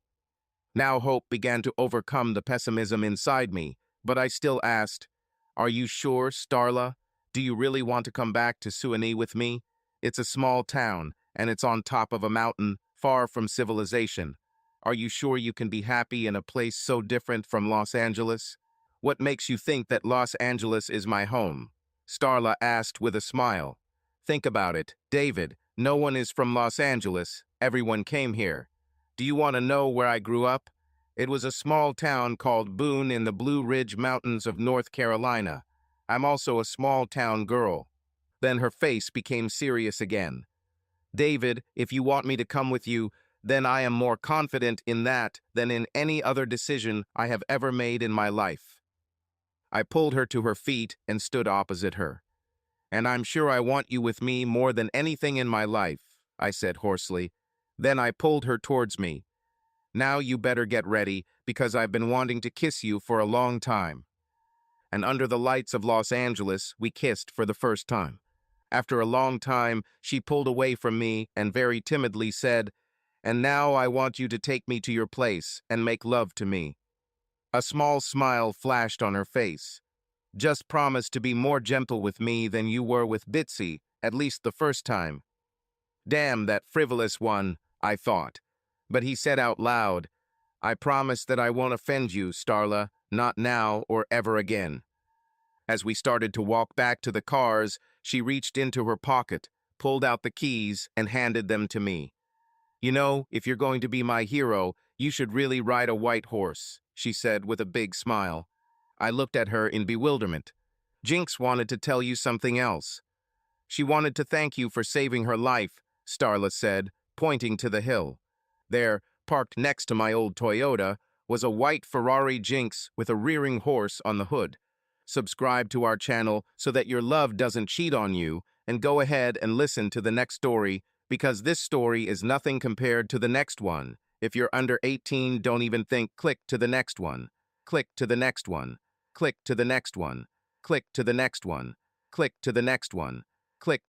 Now hope began to overcome the pessimism inside me, but I still asked, Are you sure, Starla? Do you really want to come back to Suwanee with me? It's a small town, and it's on top of a mountain, far from civilization. Are you sure you can be happy in a place so different from Los Angeles? What makes you think that Los Angeles is my home? Starla asked with a smile. Think about it, David. No one is from Los Angeles. Everyone came here. Do you want to know where I grew up? It was a small town called Boone in the Blue Ridge Mountains of North Carolina. I'm also a small town girl. Then her face became serious again. David, if you want me to come with you, then I am more confident in that than in any other decision I have ever made in my life. I pulled her to her feet and stood opposite her. And I'm sure I want you with me more than anything in my life, I said hoarsely. Then I pulled her towards me. Now you better get ready, because I've been wanting to kiss you for a long time. And under the lights of Los Angeles, we kissed for the first time. After a long time, she pulled away from me and very timidly said, "And now I want you to take me to your place and make love to me." A small smile flashed on her face. Just promise to be more gentle with me than you were with Bitsy, at least the first time. Damn that frivolous one, I thought. But he said out loud, I promise that I won't offend you, Starla, not now or ever again. As we started to walk back to the cars, she reached into her pocket, pulled out the keys, and handed them to me. You know, if you're going to be my hero, you should really ride a white horse, she said with a big smile. I looked at her in bewilderment. Jinx wanted to tell you something else. She wanted to thank you for saving her life, Starla said, pointing to the hill. There, parked next to my old Toyota, was a white Ferrari Jinx with a rearing horse on the hood. Subscribe to our channel so that your love doesn't cheat on you, and go ahead and listen to the next story, because this story is nothing compared to the next one. If you're under 18, don't even think. Click to the next one. Click to the next one. Click to the next one. Click to the next one. Click to the next one. Click